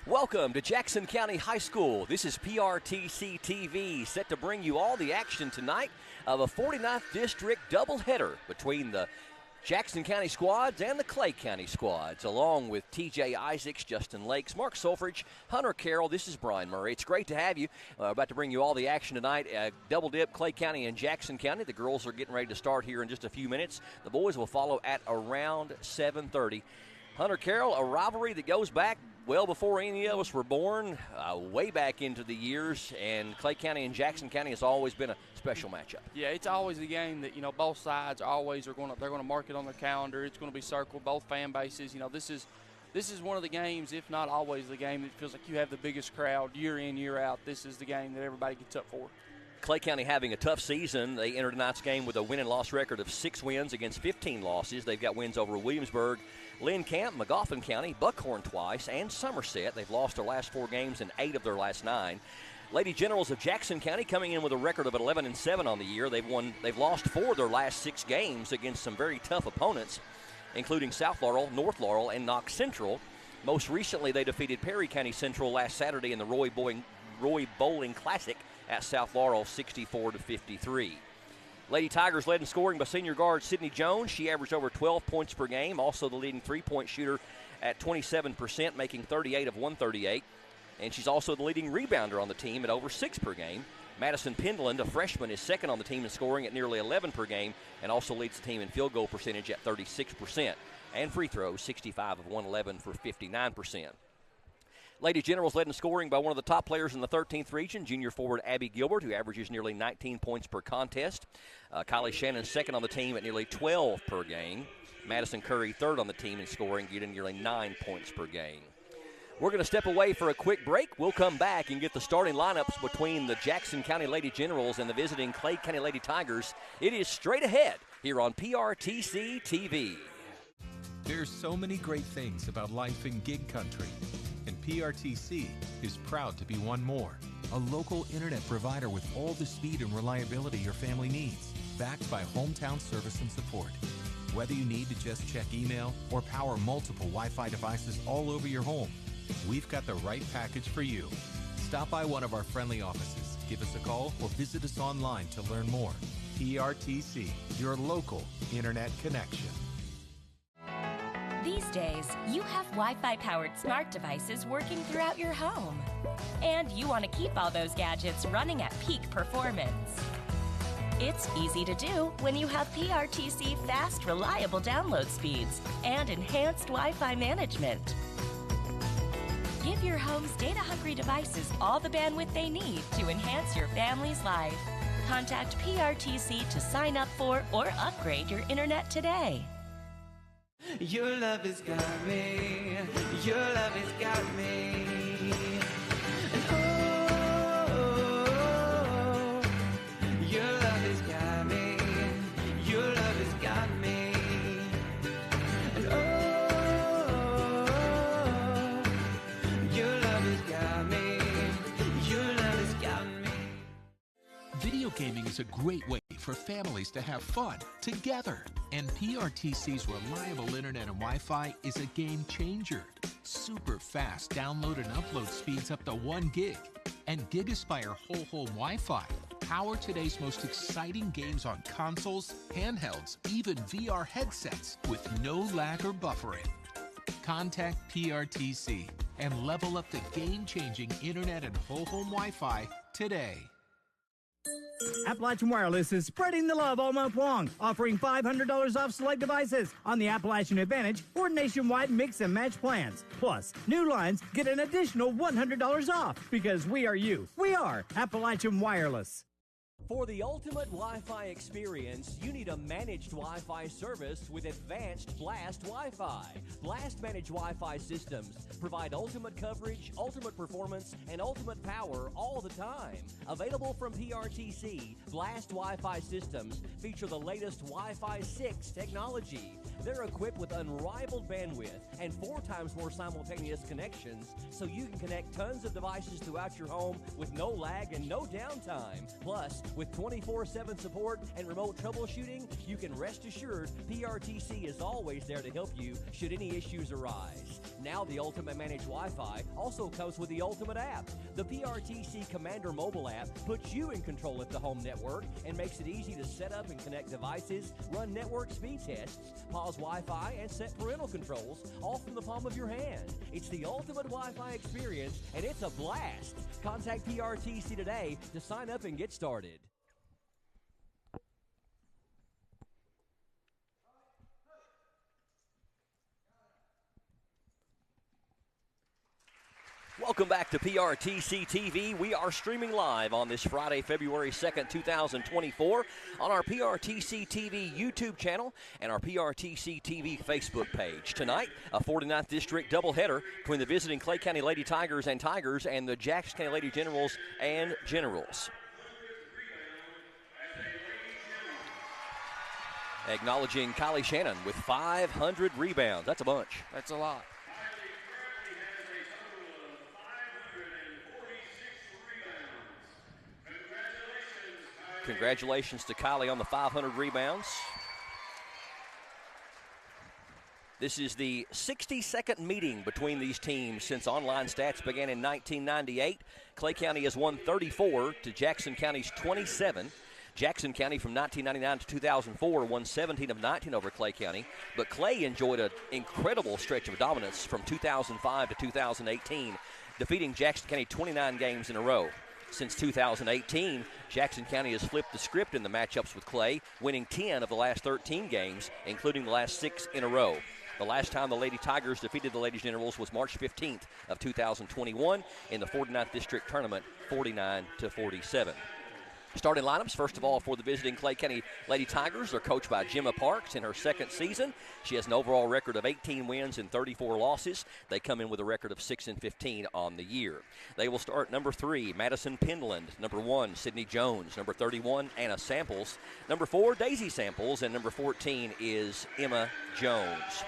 Welcome to Jackson County High School. This is PRTC TV, set to bring you all the action tonight of a 49th District doubleheader between the Jackson County squads and the Clay County squads, along with TJ Isaacs, Justin Lakes, Mark Solfridge, Hunter Carroll. This is Brian Murray. It's great to have you. About to bring you all the action tonight. Double dip, Clay County and Jackson County. The girls are getting ready to start here in just a few minutes. The boys will follow at around 7:30. Hunter Carroll, a rivalry that goes back well before any of us were born, way back into the years, and Clay County and Jackson County has always been a special matchup. Yeah, it's always a game that, both sides always they're going to mark it on their calendar. It's going to be circled, both fan bases. This is one of the games, if not always the game, that feels like you have the biggest crowd year in, year out. This is the game that everybody gets up for. Clay County having a tough season. They entered tonight's game with a win and loss record of 6 wins against 15 losses. They've got wins over Williamsburg, Lynn Camp, Magoffin County, Buckhorn twice, and Somerset. They've lost their last 4 games in 8 of their last 9. Lady Generals of Jackson County coming in with a record of 11-7 on the year. They've lost 4 of their last 6 games against some very tough opponents, including South Laurel, North Laurel, and Knox Central. Most recently, they defeated Perry County Central last Saturday in the Roy Bowling Classic at South Laurel, 64-53. Lady Tigers led in scoring by senior guard Sydney Jones. She averaged over 12 points per game, also the leading three-point shooter at 27%, making 38 of 138. And she's also the leading rebounder on the team at over 6 per game. Madison Pendland, a freshman, is second on the team in scoring at nearly 11 per game and also leads the team in field goal percentage at 36%. And free throws, 65 of 111 for 59%. Lady Generals led in scoring by one of the top players in the 13th region, junior forward Abby Gilbert, who averages nearly 19 points per contest. Kylie Shannon second on the team at nearly 12 per game. Madison Curry third on the team in scoring, getting nearly 9 points per game. We're going to step away for a quick break. We'll come back and get the starting lineups between the Jackson County Lady Generals and the visiting Clay County Lady Tigers. It is straight ahead here on PRTC TV. There's so many great things about life in gig country, and PRTC is proud to be one more. A local internet provider with all the speed and reliability your family needs, backed by hometown service and support. Whether you need to just check email or power multiple Wi-Fi devices all over your home, we've got the right package for you. Stop by one of our friendly offices, give us a call, or visit us online to learn more. PRTC, your local internet connection. These days, you have Wi-Fi powered smart devices working throughout your home. And you want to keep all those gadgets running at peak performance. It's easy to do when you have PRTC fast, reliable download speeds and enhanced Wi-Fi management. Give your home's data-hungry devices all the bandwidth they need to enhance your family's life. Contact PRTC to sign up for or upgrade your internet today. Your love has got me. Your love has got me. Oh, your love has got me. Your love has got me. Oh, your love has got me. Your love has got me. Video gaming is a great way for families to have fun together. And PRTC's reliable internet and Wi-Fi is a game changer. Super fast download and upload speeds up to 1 gig. And GigaSpire whole home Wi-Fi power today's most exciting games on consoles, handhelds, even VR headsets with no lag or buffering. Contact PRTC and level up the game-changing internet and whole home Wi-Fi today. Appalachian Wireless is spreading the love all month long, offering $500 off select devices on the Appalachian Advantage or nationwide mix and match plans. Plus, new lines get an additional $100 off because we are you. We are Appalachian Wireless. For the ultimate Wi-Fi experience, you need a managed Wi-Fi service with advanced Blast Wi-Fi. Blast managed Wi-Fi systems provide ultimate coverage, ultimate performance, and ultimate power all the time. Available from PRTC, Blast Wi-Fi systems feature the latest Wi-Fi 6 technology. They're equipped with unrivaled bandwidth and 4 times more simultaneous connections, so you can connect tons of devices throughout your home with no lag and no downtime. Plus, with 24/7 support and remote troubleshooting, you can rest assured PRTC is always there to help you should any issues arise. Now the Ultimate Managed Wi-Fi also comes with the Ultimate app. The PRTC Commander mobile app puts you in control of the home network and makes it easy to set up and connect devices, run network speed tests, pause Wi-Fi, and set parental controls, all from the palm of your hand. It's the ultimate Wi-Fi experience, and it's a blast. Contact PRTC today to sign up and get started. Welcome back to PRTC TV. We are streaming live on this Friday, February 2nd, 2024 on our PRTC TV YouTube channel and our PRTC TV Facebook page. Tonight, a 49th District doubleheader between the visiting Clay County Lady Tigers and the Jackson County Lady Generals and Generals. Acknowledging Kylie Shannon with 500 rebounds. That's a bunch. That's a lot. Congratulations to Kylie on the 500 rebounds. This is the 62nd meeting between these teams since online stats began in 1998. Clay County has won 34 to Jackson County's 27. Jackson County from 1999 to 2004 won 17 of 19 over Clay County, but Clay enjoyed an incredible stretch of dominance from 2005 to 2018, defeating Jackson County 29 games in a row. Since 2018, Jackson County has flipped the script in the matchups with Clay, winning 10 of the last 13 games, including the last 6 in a row. The last time the Lady Tigers defeated the Lady Generals was March 15th of 2021 in the 49th District Tournament, 49-47. Starting lineups, first of all, for the visiting Clay County Lady Tigers are coached by Gemma Parks in her second season. She has an overall record of 18 wins and 34 losses. They come in with a record of 6-15 on the year. They will start number 3, Madison Penland. Number 1, Sydney Jones. Number 31, Anna Samples. Number 4, Daisy Samples. And number 14 is Emma Jones.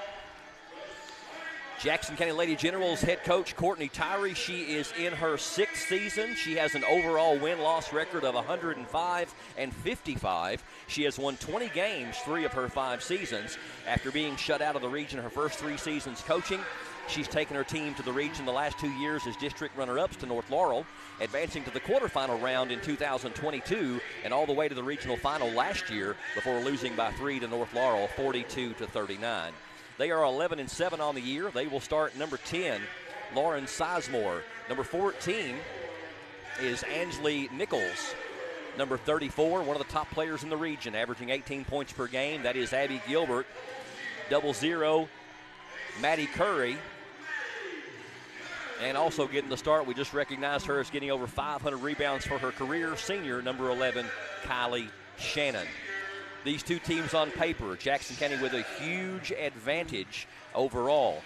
Jackson County Lady Generals head coach Courtney Tyree. She is in her 6th season. She has an overall win-loss record of 105-55. She has won 20 games 3 of her 5 seasons. After being shut out of the region her first 3 seasons coaching, she's taken her team to the region the last 2 years as district runner-ups to North Laurel, advancing to the quarterfinal round in 2022 and all the way to the regional final last year before losing by 3 to North Laurel, 42-39. They are 11-7 on the year. They will start number 10, Lauren Sizemore. Number 14 is Ansley Nichols. Number 34, one of the top players in the region, averaging 18 points per game. That is Abby Gilbert. 00, Maddie Curry. And also getting the start, we just recognized her as getting over 500 rebounds for her career, senior, number 11, Kylie Shannon. These two teams on paper, Jackson County with a huge advantage overall.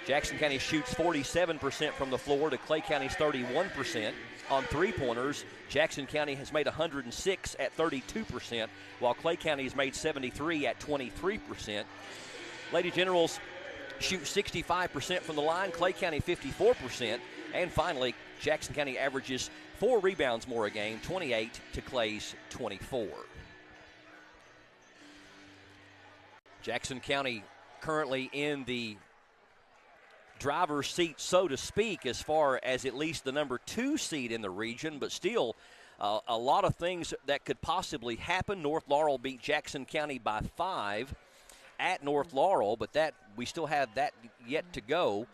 Jackson County shoots 47% from the floor to Clay County's 31%. On three-pointers, Jackson County has made 106 at 32%, while Clay County has made 73 at 23%. Lady Generals shoot 65% from the line, Clay County 54%. And finally, Jackson County averages 4 rebounds more a game, 28 to Clay's 24. Jackson County currently in the driver's seat, so to speak, as far as at least the number 2 seed in the region, but still a lot of things that could possibly happen. North Laurel beat Jackson County by 5 at North Laurel, but that we still have that yet to go.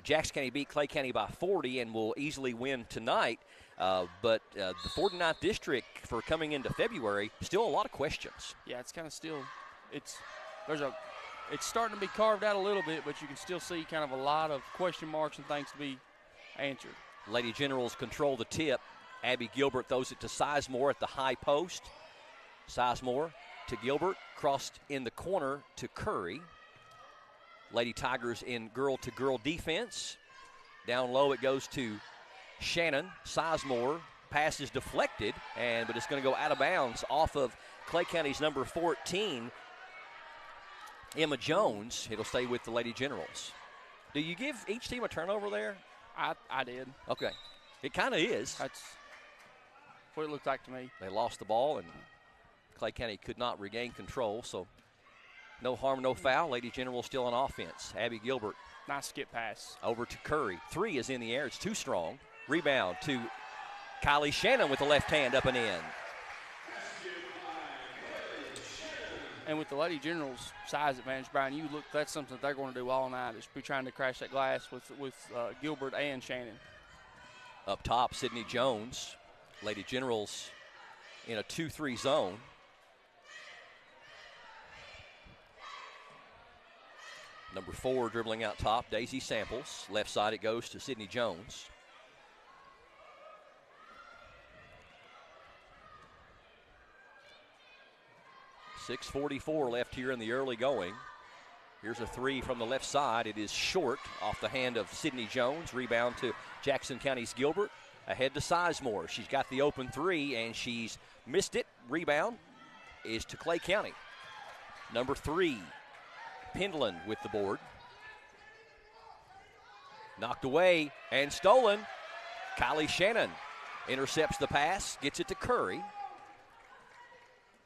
Jackson County beat Clay County by 40 and will easily win tonight. But the 49th District for coming into February, still a lot of questions. Yeah, it's kind of still, it's starting to be carved out a little bit, but you can still see kind of a lot of question marks and things to be answered. Lady Generals control the tip. Abby Gilbert throws it to Sizemore at the high post. Sizemore to Gilbert, crossed in the corner to Curry. Lady Tigers in girl-to-girl defense. Down low it goes to Shannon. Sizemore, pass is deflected, but it's going to go out of bounds off of Clay County's number 14, Emma Jones. It'll stay with the Lady Generals. Do you give each team a turnover there? I did. Okay. It kind of is. That's what it looked like to me. They lost the ball, and Clay County could not regain control, so no harm, no foul. Lady General still on offense. Abby Gilbert. Nice skip pass. Over to Curry. 3 is in the air. It's too strong. Rebound to Kylie Shannon with the left hand up and in. And with the Lady Generals' size advantage, Brian, that's something that they're going to do all night is be trying to crash that glass with Gilbert and Shannon. Up top, Sydney Jones. Lady Generals in a 2-3 zone. Number 4 dribbling out top, Daisy Samples. Left side it goes to Sydney Jones. .6:44 left here in the early going. Here's a 3 from the left side. It is short off the hand of Sydney Jones. Rebound to Jackson County's Gilbert. Ahead to Sizemore. She's got the open 3, and she's missed it. Rebound is to Clay County. Number 3, Pendleton with the board. Knocked away and stolen. Kylie Shannon intercepts the pass, gets it to Curry.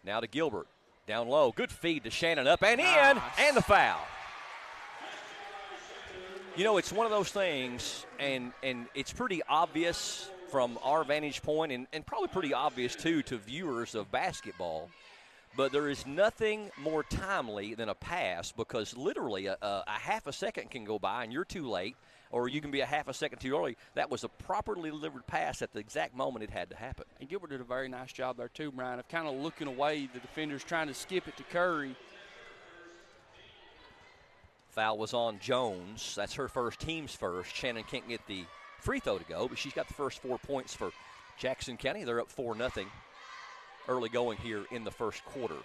Now to Gilbert. Down low, good feed to Shannon, up and in, and the foul. You know, it's one of those things, and it's pretty obvious from our vantage point, and probably pretty obvious, too, to viewers of basketball. But there is nothing more timely than a pass, because literally a half a second can go by and you're too late, or you can be a half a second too early. That was a properly delivered pass at the exact moment it had to happen. And Gilbert did a very nice job there too, Brian, of kind of looking away. The defender's trying to skip it to Curry. Foul was on Jones. That's her first, team's first. Shannon can't get the free throw to go, but she's got the first 4 points for Jackson County. They're up 4-0 early going here in the first quarter.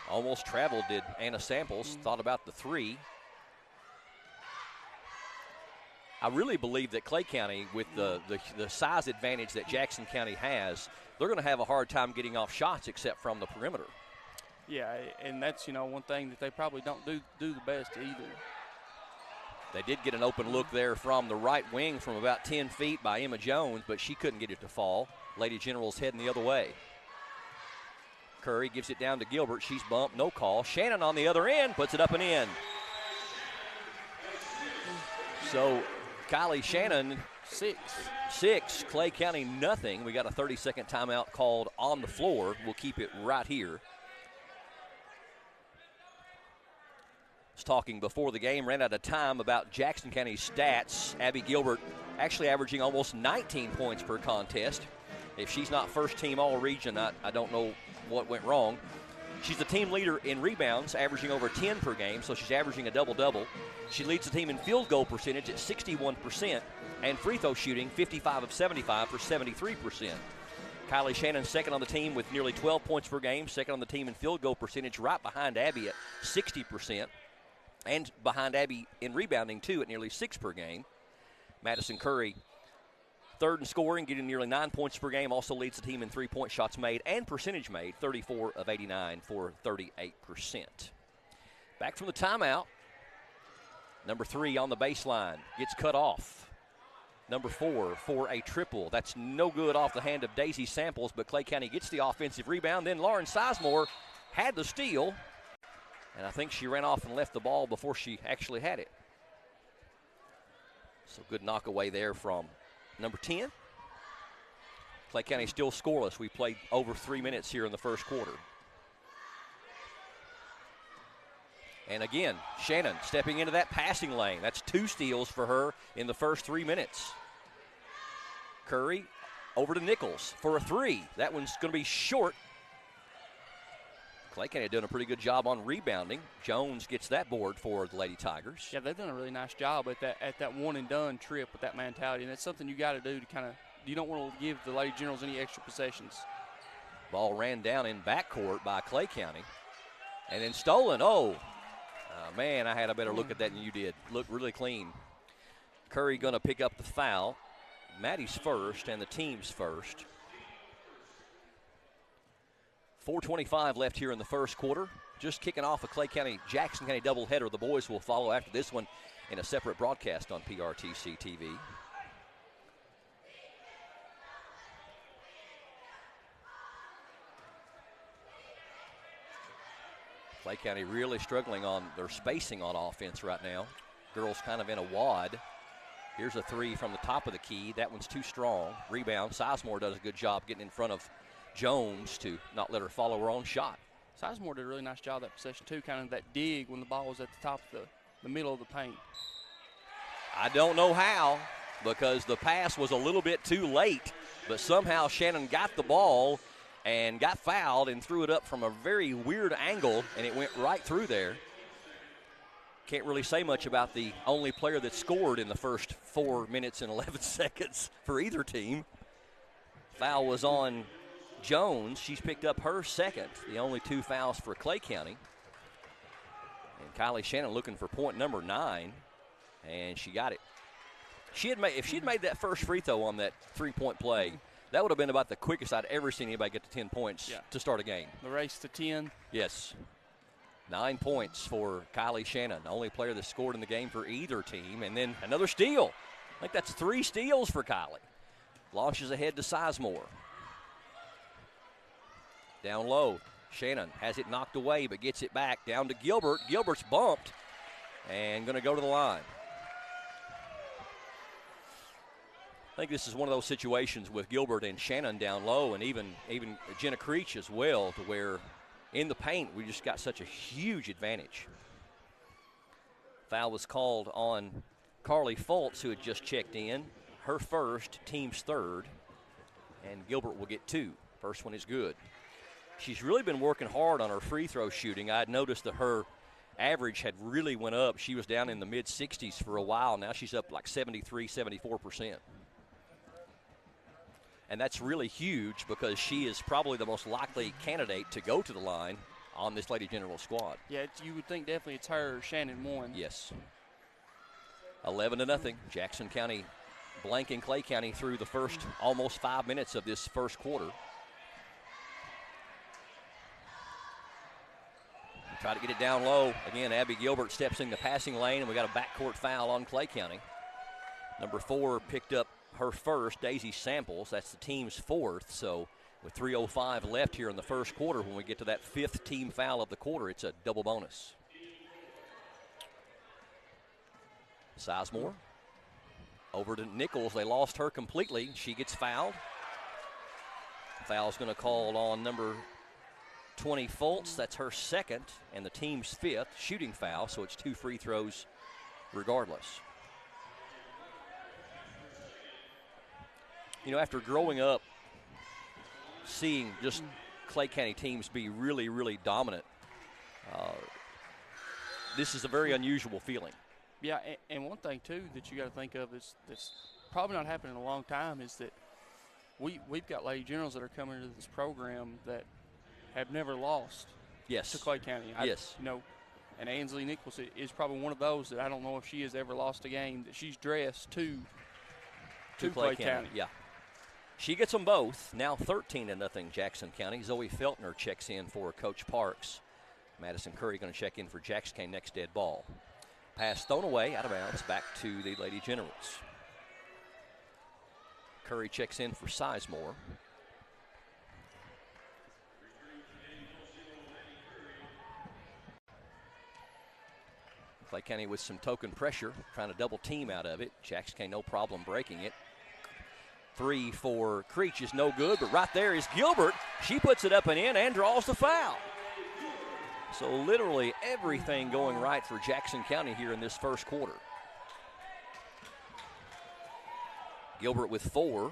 Almost traveled, did Anna Samples. Thought about the 3. I really believe that Clay County, with the size advantage that Jackson County has, they're going to have a hard time getting off shots except from the perimeter. Yeah, and that's, one thing that they probably don't do the best either. They did get an open look there from the right wing from about 10 feet by Emma Jones, but she couldn't get it to fall. Lady General's heading the other way. Curry gives it down to Gilbert. She's bumped, no call. Shannon on the other end puts it up and in. So Kylie Shannon, 6. Clay County, nothing. We got a 30-second timeout called on the floor. We'll keep it right here. I was talking before the game, ran out of time about Jackson County's stats. Abby Gilbert actually averaging almost 19 points per contest. If she's not first team all-region, I don't know what went wrong. She's the team leader in rebounds, averaging over 10 per game, so she's averaging a double-double. She leads the team in field goal percentage at 61%, and free throw shooting 55 of 75 for 73%. Kylie Shannon second on the team with nearly 12 points per game, second on the team in field goal percentage, right behind Abby at 60%, and behind Abby in rebounding, too, at nearly 6 per game. Madison Curry, third in scoring, getting nearly 9 points per game, also leads the team in three-point shots made and percentage made, 34 of 89 for 38%. Back from the timeout, number 3 on the baseline, gets cut off. Number 4 for a triple. That's no good off the hand of Daisy Samples, but Clay County gets the offensive rebound. Then Lauren Sizemore had the steal, and I think she ran off and left the ball before she actually had it. So good knock away there from number 10. Clay County still scoreless. We played over 3 minutes here in the first quarter. And again, Shannon stepping into that passing lane. That's 2 steals for her in the first 3 minutes. Curry over to Nichols for a 3. That one's going to be short. Clay County doing a pretty good job on rebounding. Jones gets that board for the Lady Tigers. Yeah, they've done a really nice job at that one and done trip with that mentality, and it's something you got to do to kind of you don't want to give the Lady Generals any extra possessions. Ball ran down in backcourt by Clay County. And then stolen. Oh, man, I had a better look at that than you did. Looked really clean. Curry going to pick up the foul. Maddie's first and the team's first. 4:25 left here in the first quarter. Just kicking off a Jackson County doubleheader. The boys will follow after this one in a separate broadcast on PRTC TV. Clay County really struggling on their spacing on offense right now. Girls kind of in a wad. Here's a three from the top of the key. That one's too strong. Rebound. Sizemore does a good job getting in front of Jones to not let her follow her own shot. Sizemore did a really nice job that possession, too, kind of that dig when the ball was at the top of the middle of the paint. I don't know how, because the pass was a little bit too late, but somehow Shannon got the ball and got fouled and threw it up from a very weird angle, and it went right through there. Can't really say much about the only player that scored in the first 4 minutes and 11 seconds for either team. Foul was on Jones. She's picked up her second, the only 2 fouls for Clay County. And Kylie Shannon looking for point number 9, and she got it. If she had made that first free throw on that three-point play, that would have been about the quickest I'd ever seen anybody get to 10 points to start a game. The race to 10. Yes. 9 points for Kylie Shannon, the only player that scored in the game for either team. And then another steal. I think that's 3 steals for Kylie. Launches ahead to Sizemore. Down low. Shannon has it knocked away but gets it back down to Gilbert. Gilbert's bumped and going to go to the line. I think this is one of those situations with Gilbert and Shannon down low, and even Jenna Creech as well, to where in the paint we just got such a huge advantage. Foul was called on Carly Fultz, who had just checked in. Her first, team's third, and Gilbert will get 2. First one is good. She's really been working hard on her free throw shooting. I had noticed that her average had really went up. She was down in the mid-60s for a while. Now she's up like 73, 74%. And that's really huge because she is probably the most likely candidate to go to the line on this Lady General squad. Yeah, you would think definitely it's her. Shannon won. Yes. 11-0. Jackson County blanking Clay County through the first almost 5 minutes of this first quarter. Try to get it down low. Again, Abby Gilbert steps in the passing lane, and we got a backcourt foul on Clay County. Number 4 picked up her first, Daisy Samples. That's the team's 4th. So with 3:05 left here in the first quarter, when we get to that 5th team foul of the quarter, it's a double bonus. Sizemore over to Nichols. They lost her completely. She gets fouled. Foul's going to call on number 20 Fultz. That's her second and the team's 5th shooting foul, so it's 2 free throws regardless. You know, after growing up, seeing just Clay County teams be really, really dominant, this is a very unusual feeling. Yeah, and one thing, too, that you got to think of is that's probably not happened in a long time is that we've got Lady Generals that are coming into this program that have never lost to Clay County. Yes. You know, and Ansley Nichols is probably one of those that I don't know if she has ever lost a game that she's dressed to Clay County. Yeah. She gets them both. Now 13-0 Jackson County. Zoe Feltner checks in for Coach Parks. Madison Curry going to check in for Jackson County next dead ball. Pass thrown away, out of bounds, back to the Lady Generals. Curry checks in for Sizemore. Clay County with some token pressure, trying to double team out of it. Jackson County no problem breaking it. 3 for Creech is no good, but right there is Gilbert. She puts it up and in and draws the foul. So literally everything going right for Jackson County here in this first quarter. Gilbert with 4.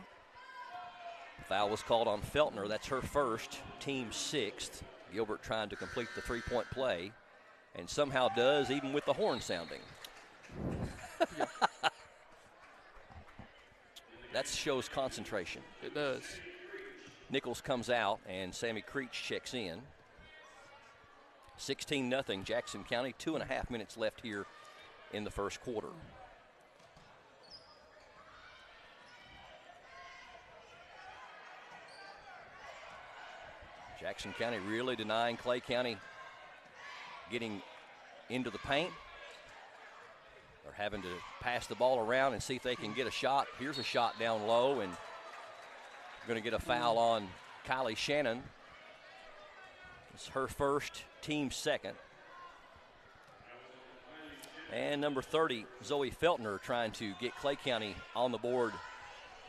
Foul was called on Feltner. That's her first, team 6th. Gilbert trying to complete the 3-point play, and somehow does, even with the horn sounding. That shows concentration. It does. Nichols comes out, and Sammy Creech checks in. 16-0 Jackson County. 2.5 minutes left here in the first quarter. Jackson County really denying Clay County getting into the paint. They're having to pass the ball around and see if they can get a shot. Here's a shot down low, and going to get a foul on Kylie Shannon. It's her first, team second. And number 30, Zoe Feltner, trying to get Clay County on the board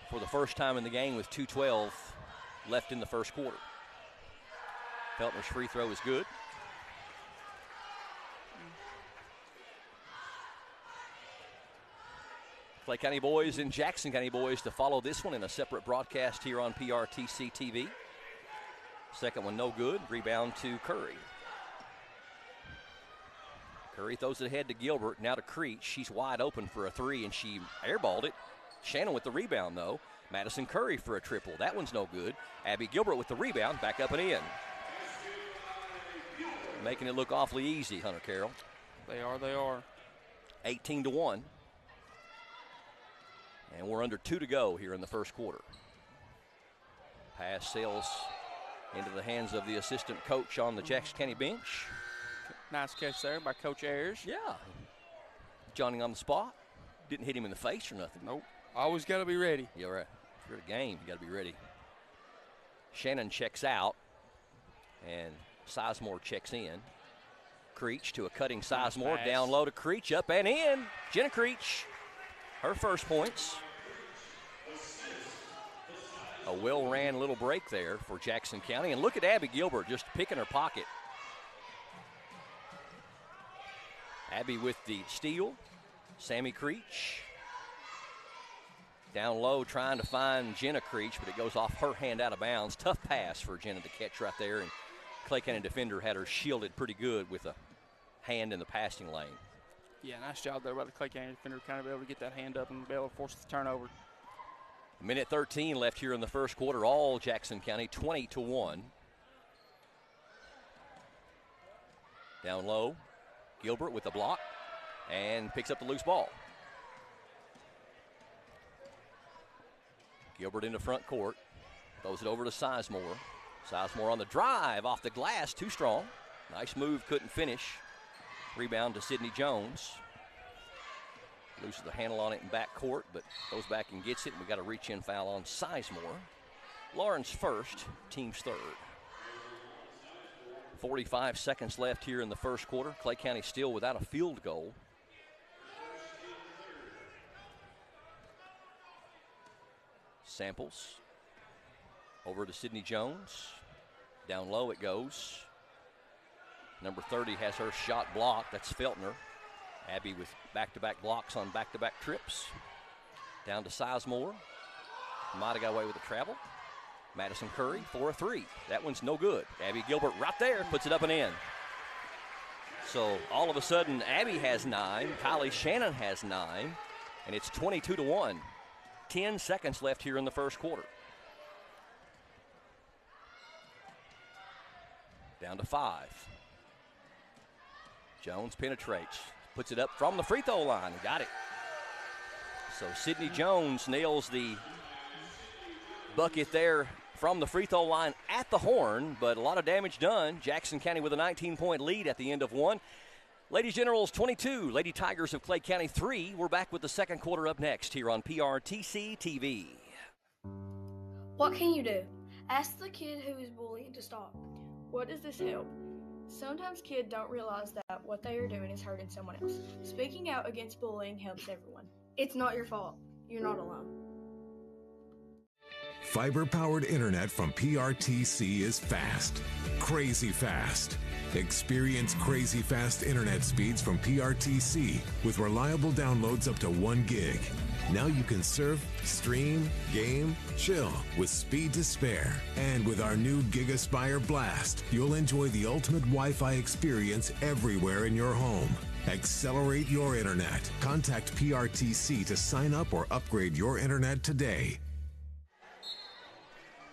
for the first time in the game with 2:12 left in the first quarter. Feltner's free throw is good. Clay County boys and Jackson County boys to follow this one in a separate broadcast here on PRTC TV. Second one no good. Rebound to Curry. Curry throws it ahead to Gilbert. Now to Creech. She's wide open for a three, and she airballed it. Shannon with the rebound, though. Madison Curry for a triple. That one's no good. Abby Gilbert with the rebound. Back up and in. Making it look awfully easy, Hunter Carroll. They are. 18-1. And we're under 2 to go here in the first quarter. Pass sails into the hands of the assistant coach on the Jackson County bench. Nice catch there by Coach Ayers. Yeah. Johnny on the spot. Didn't hit him in the face or nothing. Nope. Always got to be ready. Yeah, right. If you're at a game, you got to be ready. Shannon checks out, and Sizemore checks in. Creech to a cutting Sizemore. Nice. Down low to Creech. Up and in. Jenna Creech. Her first points. A well-ran little break there for Jackson County. And look at Abby Gilbert just picking her pocket. Abby with the steal. Sammy Creech. Down low trying to find Jenna Creech, but it goes off her hand out of bounds. Tough pass for Jenna to catch right there. And Clay County defender had her shielded pretty good with a hand in the passing lane. Yeah, nice job there by the Clay County defender, kind of be able to get that hand up and be able to force the turnover. Minute 13 left here in the first quarter. All Jackson County, 20-1. Down low, Gilbert with the block and picks up the loose ball. Gilbert into front court, throws it over to Sizemore. Sizemore on the drive, off the glass, too strong. Nice move, couldn't finish. Rebound to Sydney Jones. Loses the handle on it in back court, but goes back and gets it. And we got a reach-in foul on Sizemore. Lawrence first, team's third. 45 seconds left here in the first quarter. Clay County still without a field goal. Samples over to Sydney Jones. Down low it goes. Number 30 has her shot blocked. That's Feltner. Abby with back-to-back blocks on back-to-back trips. Down to Sizemore. Might have got away with the travel. Madison Curry for a three. That one's no good. Abby Gilbert right there puts it up and in. So all of a sudden, Abby has 9. Kylie Shannon has 9. And it's 22-1. 10 seconds left here in the first quarter. Down to 5. Jones penetrates. Puts it up from the free throw line. Got it. So Sydney Jones nails the bucket there from the free throw line at the horn, but a lot of damage done. Jackson County with a 19-point lead at the end of one. Ladies Generals 22, Lady Tigers of Clay County 3. We're back with the second quarter up next here on PRTC TV. What can you do? Ask the kid who is bullying to stop. What does this help? Sometimes kids don't realize that what they are doing is hurting someone else. Speaking out against bullying helps everyone. It's not your fault. You're not alone. Fiber-powered internet from PRTC is fast. Crazy fast. Experience crazy fast internet speeds from PRTC with reliable downloads up to 1 gig. Now you can surf, stream, game, chill with speed to spare. And with our new GigaSpire Blast, you'll enjoy the ultimate Wi-Fi experience everywhere in your home. Accelerate your internet. Contact PRTC to sign up or upgrade your internet today.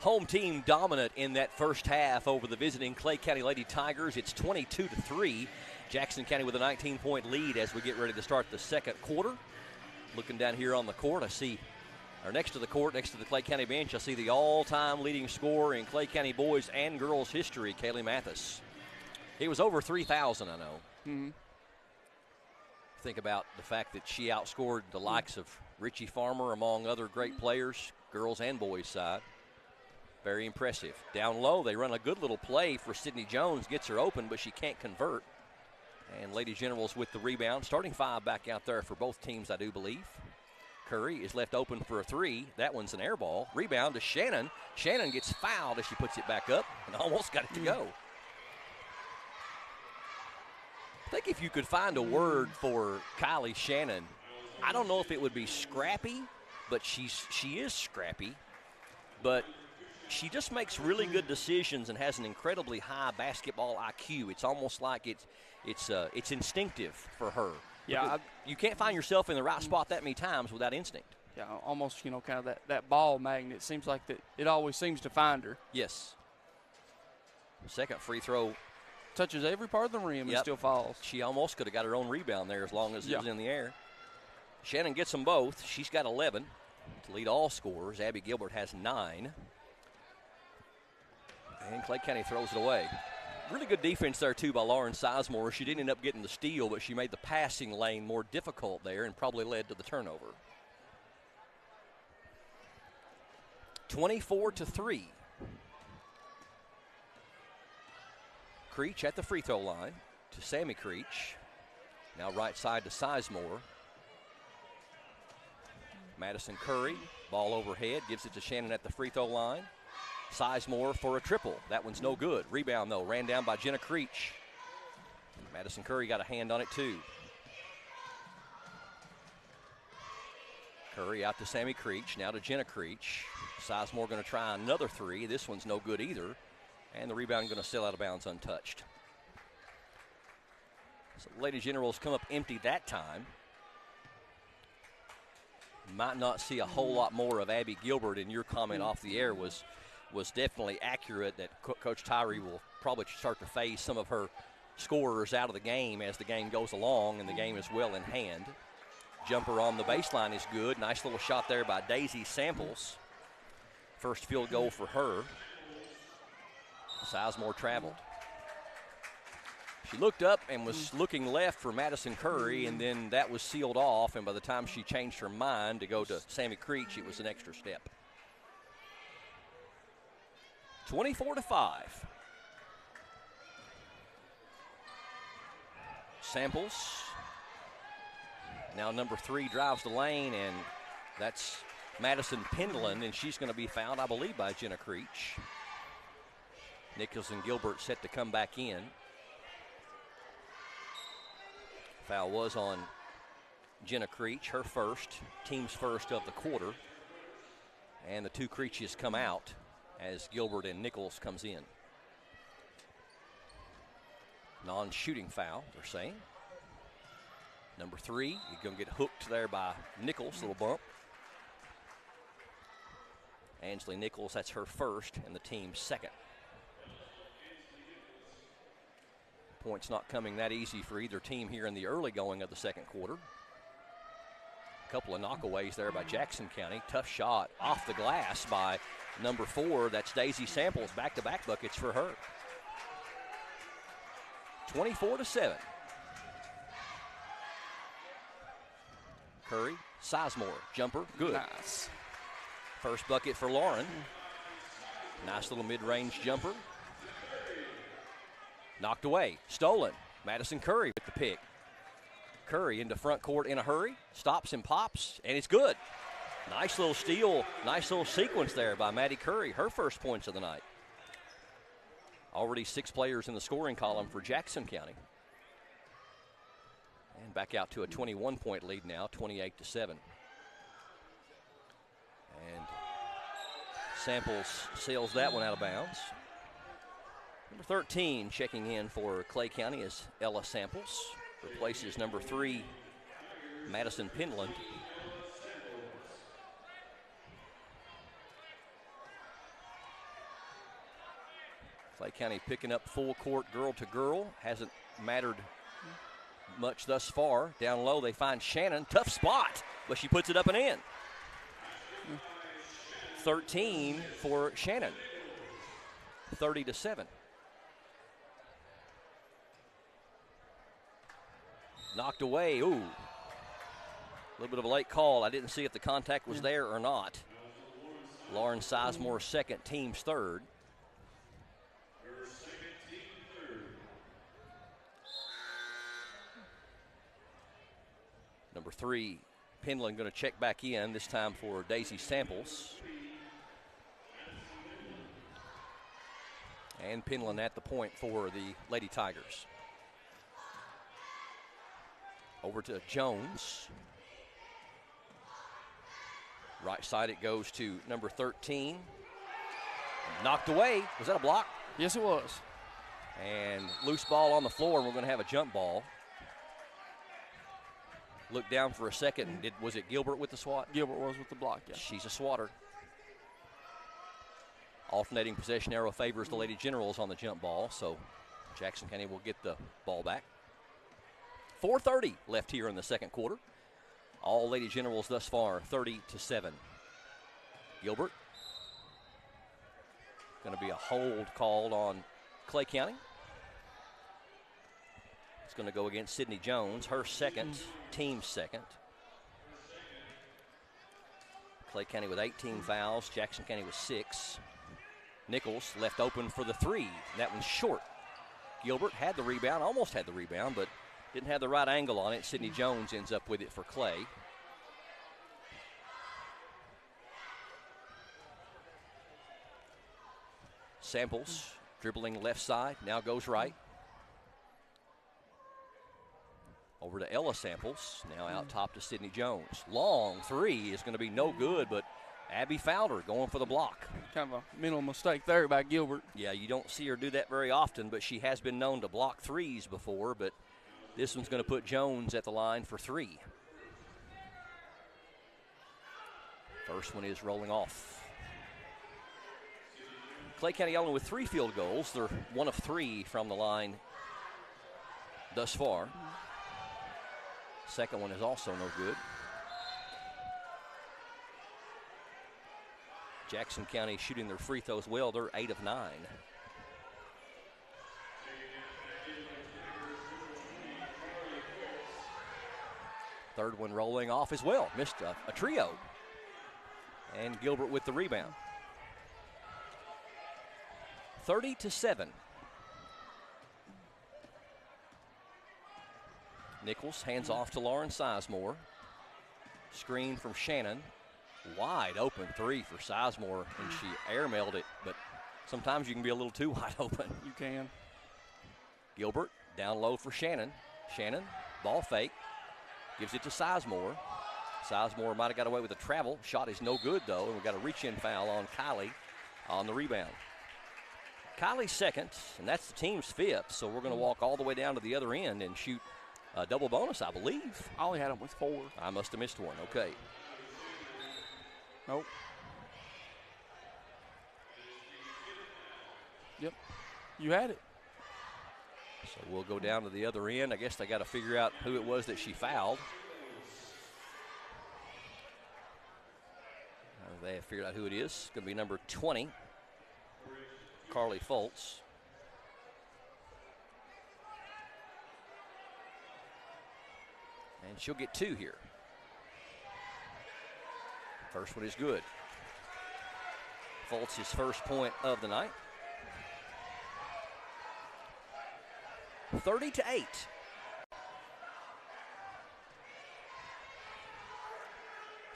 Home team dominant in that first half over the visiting Clay County Lady Tigers. It's 22-3. Jackson County with a 19-point lead as we get ready to start the second quarter. Looking down here on the court, I see, or next to the court, next to the Clay County bench, I see the all-time leading scorer in Clay County boys and girls history, Kaylee Mathis. He was over 3,000, I know. Mm-hmm. Think about the fact that she outscored the likes of Richie Farmer, among other great players, girls and boys side. Very impressive. Down low, they run a good little play for Sydney Jones. Gets her open, but she can't convert. And Lady Generals with the rebound. Starting five back out there for both teams, I do believe. Curry is left open for a three. That one's an air ball. Rebound to Shannon. Shannon gets fouled as she puts it back up and almost got it to go. I think if you could find a word for Kylie Shannon, I don't know if it would be scrappy, but she is scrappy. But she just makes really good decisions and has an incredibly high basketball IQ. It's almost like it's instinctive for her. Yeah, you can't find yourself in the right spot that many times without instinct. Yeah, almost, kind of that ball magnet. It seems like that it always seems to find her. Yes. Second free throw. Touches every part of the rim and still falls. She almost could have got her own rebound there as long as it was in the air. Shannon gets them both. She's got 11 to lead all scorers. Abby Gilbert has 9. And Clay County throws it away. Really good defense there, too, by Lauren Sizemore. She didn't end up getting the steal, but she made the passing lane more difficult there and probably led to the turnover. 24-3. Creech at the free throw line to Sammy Creech. Now right side to Sizemore. Madison Curry, ball overhead, gives it to Shannon at the free throw line. Sizemore for a triple. That one's no good. Rebound, though, ran down by Jenna Creech. Madison Curry got a hand on it, too. Curry out to Sammy Creech, now to Jenna Creech. Sizemore going to try another three. This one's no good either. And the rebound going to sail out of bounds untouched. So Lady Generals come up empty that time. Might not see a whole lot more of Abby Gilbert, and your comment off the air was definitely accurate that Coach Tyree will probably start to phase some of her scorers out of the game as the game goes along, and the game is well in hand. Jumper on the baseline is good. Nice little shot there by Daisy Samples. First field goal for her. Sizemore traveled. She looked up and was looking left for Madison Curry, and then that was sealed off, and by the time she changed her mind to go to Sammy Creech, it was an extra step. 24-5. Samples. Now number 3 drives the lane, and that's Madison Pendleton, and she's going to be fouled, I believe, by Jenna Creech. Nichols and Gilbert set to come back in. Foul was on Jenna Creech, her first, team's first of the quarter. And the two Creeches come out as Gilbert and Nichols comes in. Non-shooting foul, they're saying. Number 3, you're going to get hooked there by Nichols, little bump. Ansley Nichols, that's her first and the team's second. Points not coming that easy for either team here in the early going of the second quarter. A couple of knockaways there by Jackson County. Tough shot off the glass by number 4. That's Daisy Samples. Back-to-back buckets for her. 24-7. Curry, Sizemore, jumper, good. Nice. First bucket for Lauren. Nice little mid-range jumper. Knocked away, stolen. Madison Curry with the pick. Curry into front court in a hurry, stops and pops, and it's good. Nice little steal, nice little sequence there by Maddie Curry, her first points of the night. Already 6 players in the scoring column for Jackson County. And back out to a 21-point lead now, 28-7. And Samples sails that one out of bounds. Number 13 checking in for Clay County is Ella Samples. replaces number 3, Madison Penland. Clay County picking up full court girl to girl. Hasn't mattered much thus far. Down low, they find Shannon. Tough spot, but she puts it up and in. 13 for Shannon. 30-7. Knocked away. Ooh. A little bit of a late call. I didn't see if the contact was there or not. Lauren Sizemore second, team's third. Number 3, Penland going to check back in, this time for Daisy Samples. And Penland at the point for the Lady Tigers. Over to Jones. Right side it goes to number 13. Knocked away. Was that a block? Yes, it was. And loose ball on the floor, and we're going to have a jump ball. Look down for a second. Was it Gilbert with the swat? Gilbert was with the block, yeah. She's a swatter. Alternating possession arrow favors the Lady Generals on the jump ball, so Jackson County will get the ball back. 4:30 left here in the second quarter. All Lady Generals thus far, 30-7. Gilbert. Going to be a hold called on Clay County. It's going to go against Sydney Jones, her second, team's second. Clay County with 18 fouls, Jackson County with 6. Nichols left open for the 3. That one's short. Gilbert had the rebound, almost had the rebound, but didn't have the right angle on it. Sydney Jones ends up with it for Clay. Samples dribbling left side, now goes right. Over to Ella Samples, now out top to Sydney Jones. Long 3 is going to be no good, but Abby Fowler going for the block. Kind of a mental mistake there by Gilbert. Yeah, you don't see her do that very often, but she has been known to block 3s before, but this one's going to put Jones at the line for 3. First one is rolling off. Clay County only with 3 field goals. They're 1 of 3 from the line thus far. Second one is also no good. Jackson County shooting their free throws well. They're 8 of 9. Third one rolling off as well. Missed a trio. And Gilbert with the rebound. 30-7. Nichols hands off to Lauren Sizemore. Screen from Shannon. Wide open 3 for Sizemore, and she airmailed it, but sometimes you can be a little too wide open. You can. Gilbert down low for Shannon. Shannon, ball fake, gives it to Sizemore. Sizemore might have got away with a travel. Shot is no good, though, and we've got a reach-in foul on Kylie on the rebound. Kylie's second, and that's the team's 5th, so we're going to walk all the way down to the other end and shoot a double bonus, I believe. I only had them with 4. I must have missed one. Okay. Nope. Yep. You had it. So we'll go down to the other end. I guess they got to figure out who it was that she fouled. They have figured out who it is. It's going to be number 20, Carly Foltz. And she'll get 2 here. First one is good. Foltz's first point of the night. 30-8.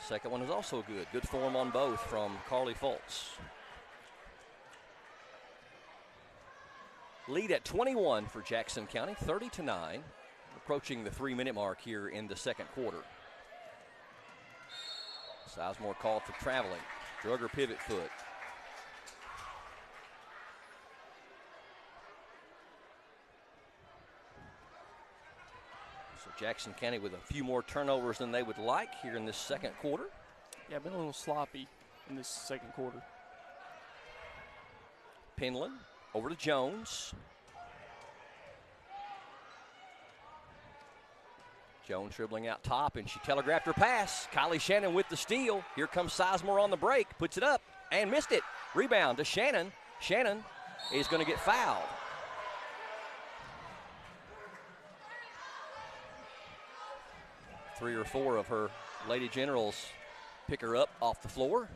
Second one is also good. Good form on both from Carly Foltz. Lead at 21 for Jackson County, 30-9. Approaching the 3-minute mark here in the second quarter. Sizemore called for traveling. Drug her pivot foot. So Jackson County with a few more turnovers than they would like here in this second quarter. Yeah, been a little sloppy in this second quarter. Penland over to Jones. Jones dribbling out top, and she telegraphed her pass. Kylie Shannon with the steal. Here comes Sizemore on the break, puts it up, and missed it. Rebound to Shannon. Shannon is going to get fouled. Three or four of her Lady Generals pick her up off the floor.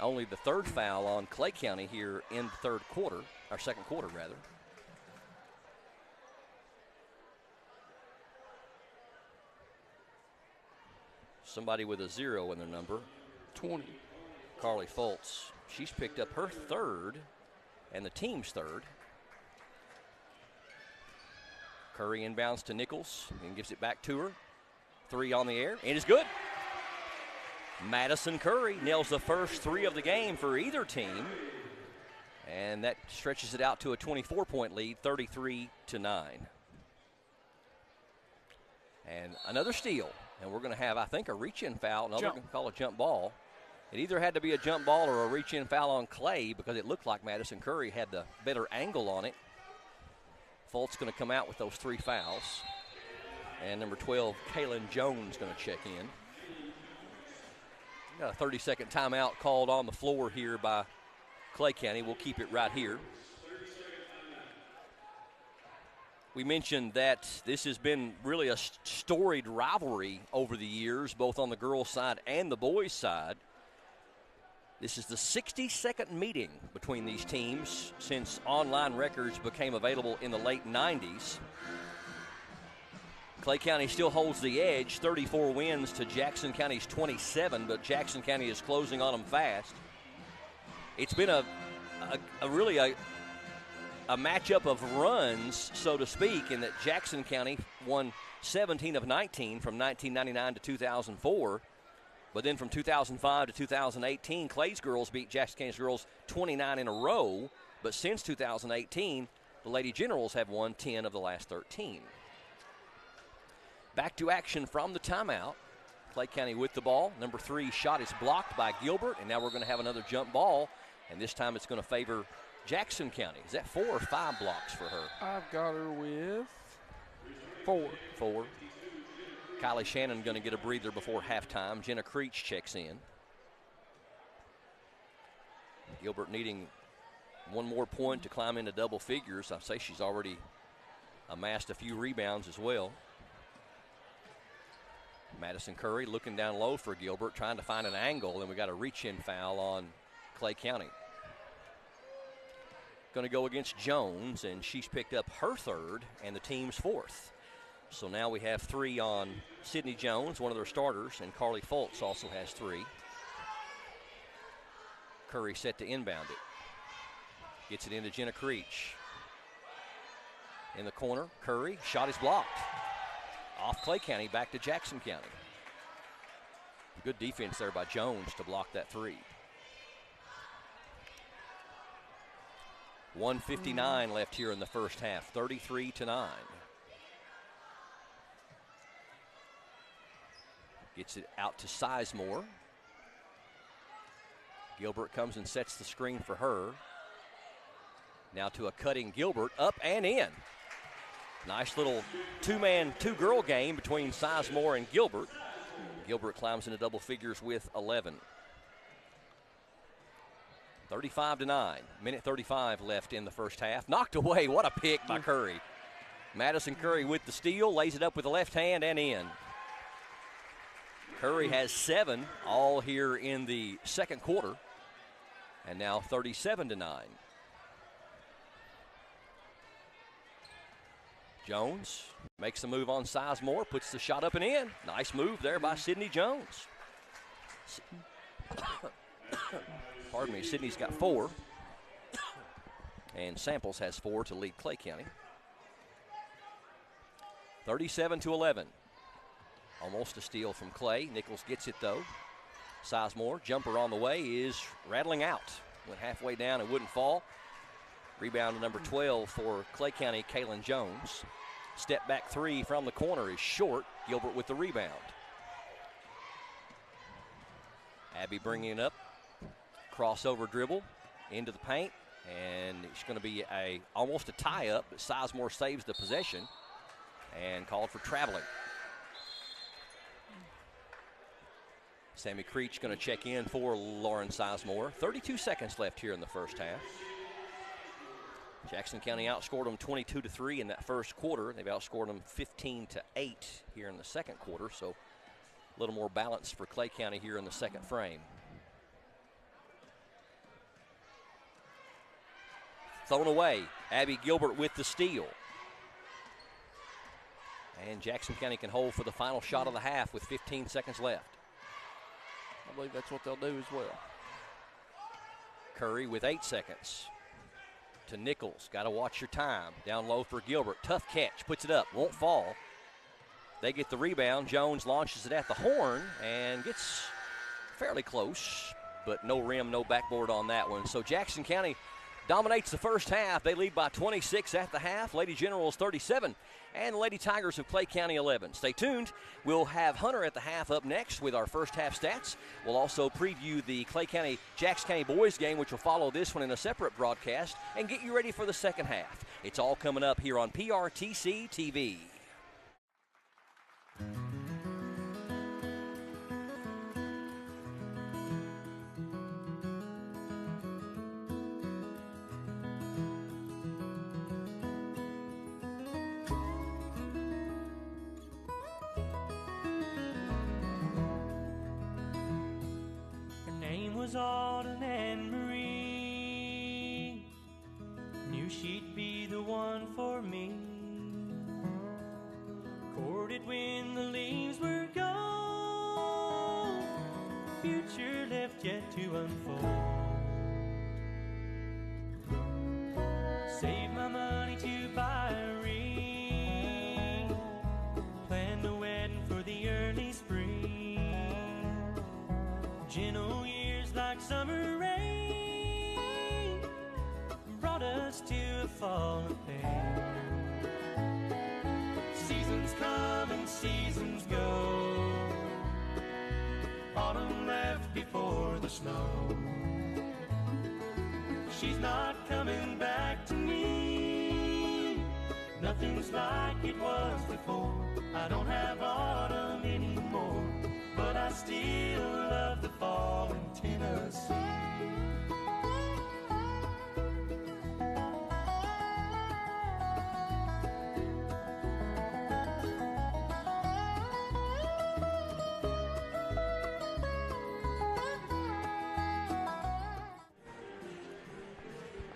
Only the third foul on Clay County here in the third quarter, or second quarter rather. Somebody with a 0 in their number. 20. Carly Foltz. She's picked up her third and the team's third. Curry inbounds to Nichols and gives it back to her. 3 on the air, and it's good. Madison Curry nails the first 3 of the game for either team, and that stretches it out to a 24-point lead, 33-9. And another steal, and we're going to have, I think, a reach-in foul. No, they're going to call a jump ball. It either had to be a jump ball or a reach-in foul on Clay because it looked like Madison Curry had the better angle on it. Folt's going to come out with those 3 fouls. And number 12, Kaylin Jones, going to check in. Got a 30-second timeout called on the floor here by Clay County. We'll keep it right here. We mentioned that this has been really a storied rivalry over the years, both on the girls' side and the boys' side. This is the 62nd meeting between these teams since online records became available in the late 90s. Clay County still holds the edge, 34 wins to Jackson County's 27, but Jackson County is closing on them fast. It's been a matchup of runs, so to speak, in that Jackson County won 17 of 19 from 1999 to 2004. But then from 2005 to 2018, Clay's girls beat Jackson County's girls 29 in a row. But since 2018, the Lady Generals have won 10 of the last 13. Back to action from the timeout. Clay County with the ball. Number 3 shot is blocked by Gilbert, and now we're going to have another jump ball, and this time it's going to favor Jackson County. Is that 4 or 5 blocks for her? I've got her with 4. 4. Kylie Shannon going to get a breather before halftime. Jenna Creech checks in. Gilbert needing one more point to climb into double figures. I say she's already amassed a few rebounds as well. Madison Curry looking down low for Gilbert, trying to find an angle, and we got a reach-in foul on Clay County. Going to go against Jones, and she's picked up her third and the team's 4th. So now we have 3 on Sydney Jones, one of their starters, and Carly Foltz also has 3. Curry set to inbound it. Gets it into Jenna Creech. In the corner, Curry, shot is blocked. Off Clay County, back to Jackson County. Good defense there by Jones to block that 3. 1:59 left here in the first half, 33-9. Gets it out to Sizemore. Gilbert comes and sets the screen for her. Now to a cutting Gilbert, up and in. Nice little 2-man, 2-girl game between Sizemore and Gilbert. Gilbert climbs into double figures with 11. 35-9. Minute 35 left in the first half. Knocked away. What a pick by Curry. Madison Curry with the steal, lays it up with the left hand and in. Curry has 7 all here in the second quarter. And now 37-9. Jones makes the move on Sizemore, puts the shot up and in. Nice move there by Sydney Jones. Pardon me, Sydney's got 4. And Samples has 4 to lead Clay County. 37-11. Almost a steal from Clay. Nichols gets it though. Sizemore, jumper on the way, is rattling out. Went halfway down and wouldn't fall. Rebound to number 12 for Clay County, Kaylin Jones. Step back three from the corner is short. Gilbert with the rebound. Abby bringing it up. Crossover dribble into the paint. And it's going to be almost a tie-up, but Sizemore saves the possession and called for traveling. Sammy Creech going to check in for Lauren Sizemore. 32 seconds left here in the first half. Jackson County outscored them 22-3 in that first quarter. They've outscored them 15-8 here in the second quarter, so a little more balance for Clay County here in the second frame. Thrown away. Abby Gilbert with the steal. And Jackson County can hold for the final shot of the half with 15 seconds left. I believe that's what they'll do as well. Curry with 8 seconds. To Nichols. Got to watch your time. Down low for Gilbert. Tough catch. Puts it up. Won't fall. They get the rebound. Jones launches it at the horn and gets fairly close, but no rim, no backboard on that one. So Jackson County dominates the first half. They lead by 26 at the half. Lady Generals 37 and the Lady Tigers of Clay County 11. Stay tuned. We'll have Hunter at the half up next with our first half stats. We'll also preview the Jackson County boys game, which will follow this one in a separate broadcast, and get you ready for the second half. It's all coming up here on PRTC TV. Autumn and Marie knew she'd be the one for me. Courted when the leaves were gone, future left yet to unfold. Saved my money to buy a ring, planned a wedding for the early spring. Gentle like summer rain brought us to a fall of pain. Seasons come and seasons go. Autumn left before the snow. She's not coming back to me. Nothing's like it was before. I don't have autumn anymore, but I still love the fall in Tennessee.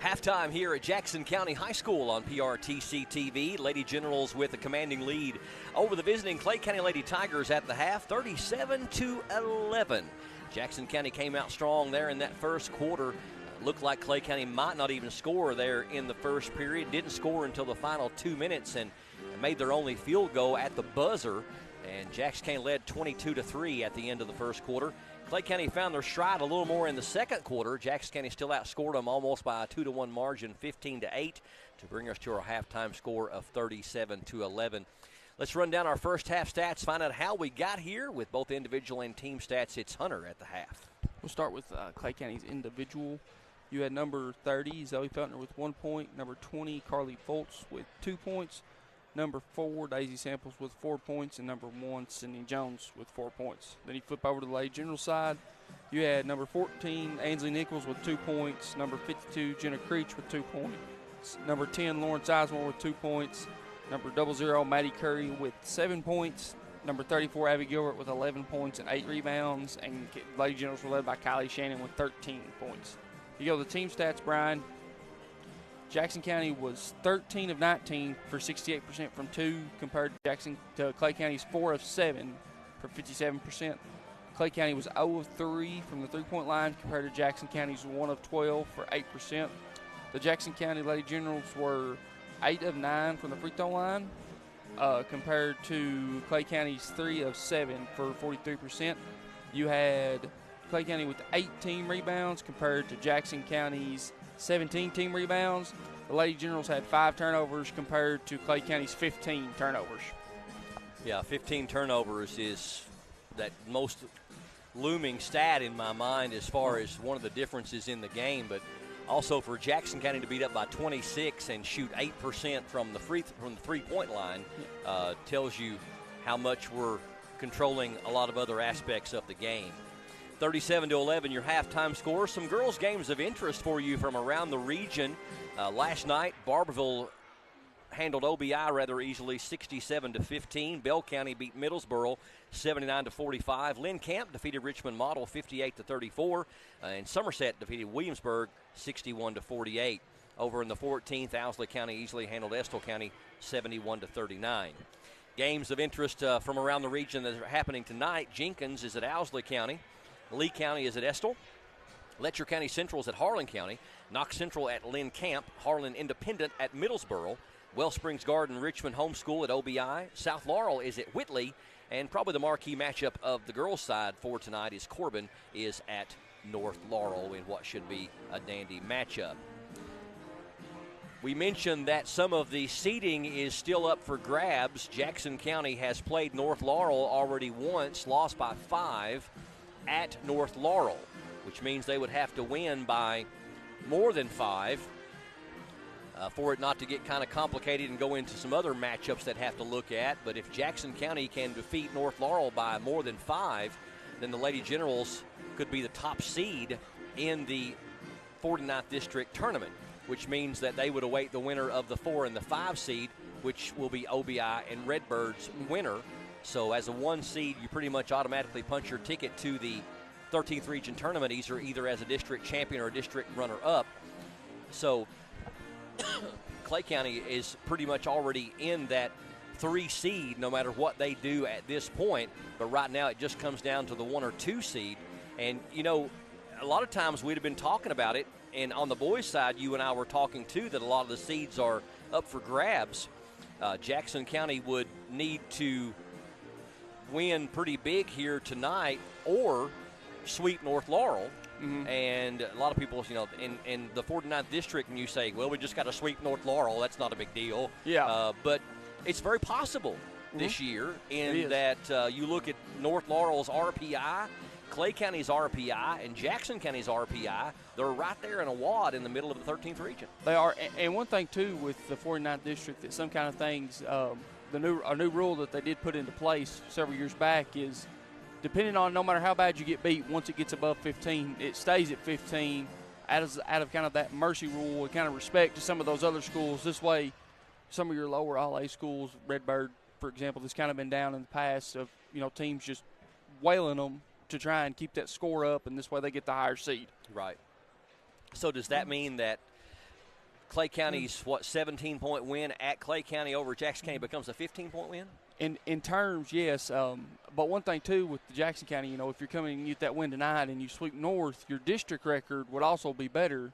Halftime here at Jackson County High School on PRTC TV. Lady Generals with a commanding lead over the visiting Clay County Lady Tigers at the half, 37-11. Jackson County came out strong there in that first quarter. Looked like Clay County might not even score there in the first period. Didn't score until the final 2 minutes and made their only field goal at the buzzer. And Jackson County led 22-3 at the end of the first quarter. Clay County found their stride a little more in the second quarter. Jackson County still outscored them almost by a 2-1 margin, 15-8, to bring us to our halftime score of 37-11. Let's run down our first half stats, find out how we got here with both individual and team stats. It's Hunter at the half. We'll start with Clay County's individual. You had number 30, Zoe Feltner, with 1 point. Number 20, Carly Foltz with 2 points. Number 4, Daisy Samples with 4 points. And number 1, Sydney Jones with 4 points. Then you flip over to the Lady General side. You had number 14, Ansley Nichols with 2 points. Number 52, Jenna Creech with 2 points. Number 10, Lauren Sizemore with 2 points. Number 00, Maddie Curry with 7 points. Number 34, Abby Gilbert with 11 points and 8 rebounds. And Lady Generals were led by Kylie Shannon with 13 points. You go to the team stats, Brian. Jackson County was 13 of 19 for 68% from 2, compared to Clay County's 4 of 7 for 57%. Clay County was 0 of 3 from the three-point line, compared to Jackson County's 1 of 12 for 8%. The Jackson County Lady Generals were 8 of 9 from the free throw line, compared to Clay County's 3 of 7 for 43%. You had Clay County with 18 rebounds compared to Jackson County's 17 team rebounds. The Lady Generals had 5 turnovers compared to Clay County's 15 turnovers. Yeah, 15 turnovers is that most looming stat in my mind as far as one of the differences in the game, but also for Jackson County to beat up by 26 and shoot 8% from the three-point line tells you how much we're controlling a lot of other aspects of the game. 37-11, your halftime score. Some girls' games of interest for you from around the region. Last night, Barberville handled OBI rather easily, 67-15. Bell County beat Middlesboro 79-45. Lynn Camp defeated Richmond Model 58-34, and Somerset defeated Williamsburg 61-48. Over in the 14th, Owsley County easily handled Estill County 71-39. Games of interest from around the region that are happening tonight. Jenkins is at Owsley County. Lee County is at Estill. Letcher County Central is at Harlan County. Knox Central at Lynn Camp. Harlan Independent at Middlesboro. Wellsprings Garden Richmond Homeschool at OBI. South Laurel is at Whitley. And probably the marquee matchup of the girls' side for tonight is Corbin is at North Laurel in what should be a dandy matchup. We mentioned that some of the seeding is still up for grabs. Jackson County has played North Laurel already once, lost by 5 at North Laurel, which means they would have to win by more than 5 for it not to get kind of complicated and go into some other matchups that have to look at. But if Jackson County can defeat North Laurel by more than 5, then the Lady Generals could be the top seed in the 49th District Tournament, which means that they would await the winner of the 4 and the 5 seed, which will be OBI and Redbird's winner. So as a 1 seed, you pretty much automatically punch your ticket to the 13th Region Tournament, either as a district champion or a district runner-up. So Clay County is pretty much already in that 3 seed no matter what they do at this point. But right now it just comes down to the 1 or 2 seed. And, you know, a lot of times we'd have been talking about it, and on the boys' side, you and I were talking too, that a lot of the seeds are up for grabs. Jackson County would need to win pretty big here tonight or sweep North Laurel. Mm-hmm. And a lot of people, you know, in the 49th District, and you say, well, we just got to sweep North Laurel. That's not a big deal. Yeah. But it's very possible this year in that you look at North Laurel's RPI, Clay County's RPI, and Jackson County's RPI. They're right there in a wad in the middle of the 13th region. They are. And one thing, too, with the 49th District, that some kind of things, a new rule that they did put into place several years back is, depending on no matter how bad you get beat, once it gets above 15, it stays at 15 out of kind of that mercy rule and kind of respect to some of those other schools. This way, some of your lower All-A schools, Redbird, for example, that's kind of been down in the past of, you know, teams just wailing them to try and keep that score up, and this way they get the higher seed. Right. So does that mean that Clay County's, 17-point win at Clay County over Jackson County becomes a 15-point win? In terms, yes. But one thing, too, with the Jackson County, you know, if you're coming and get that win tonight and you sweep North, your district record would also be better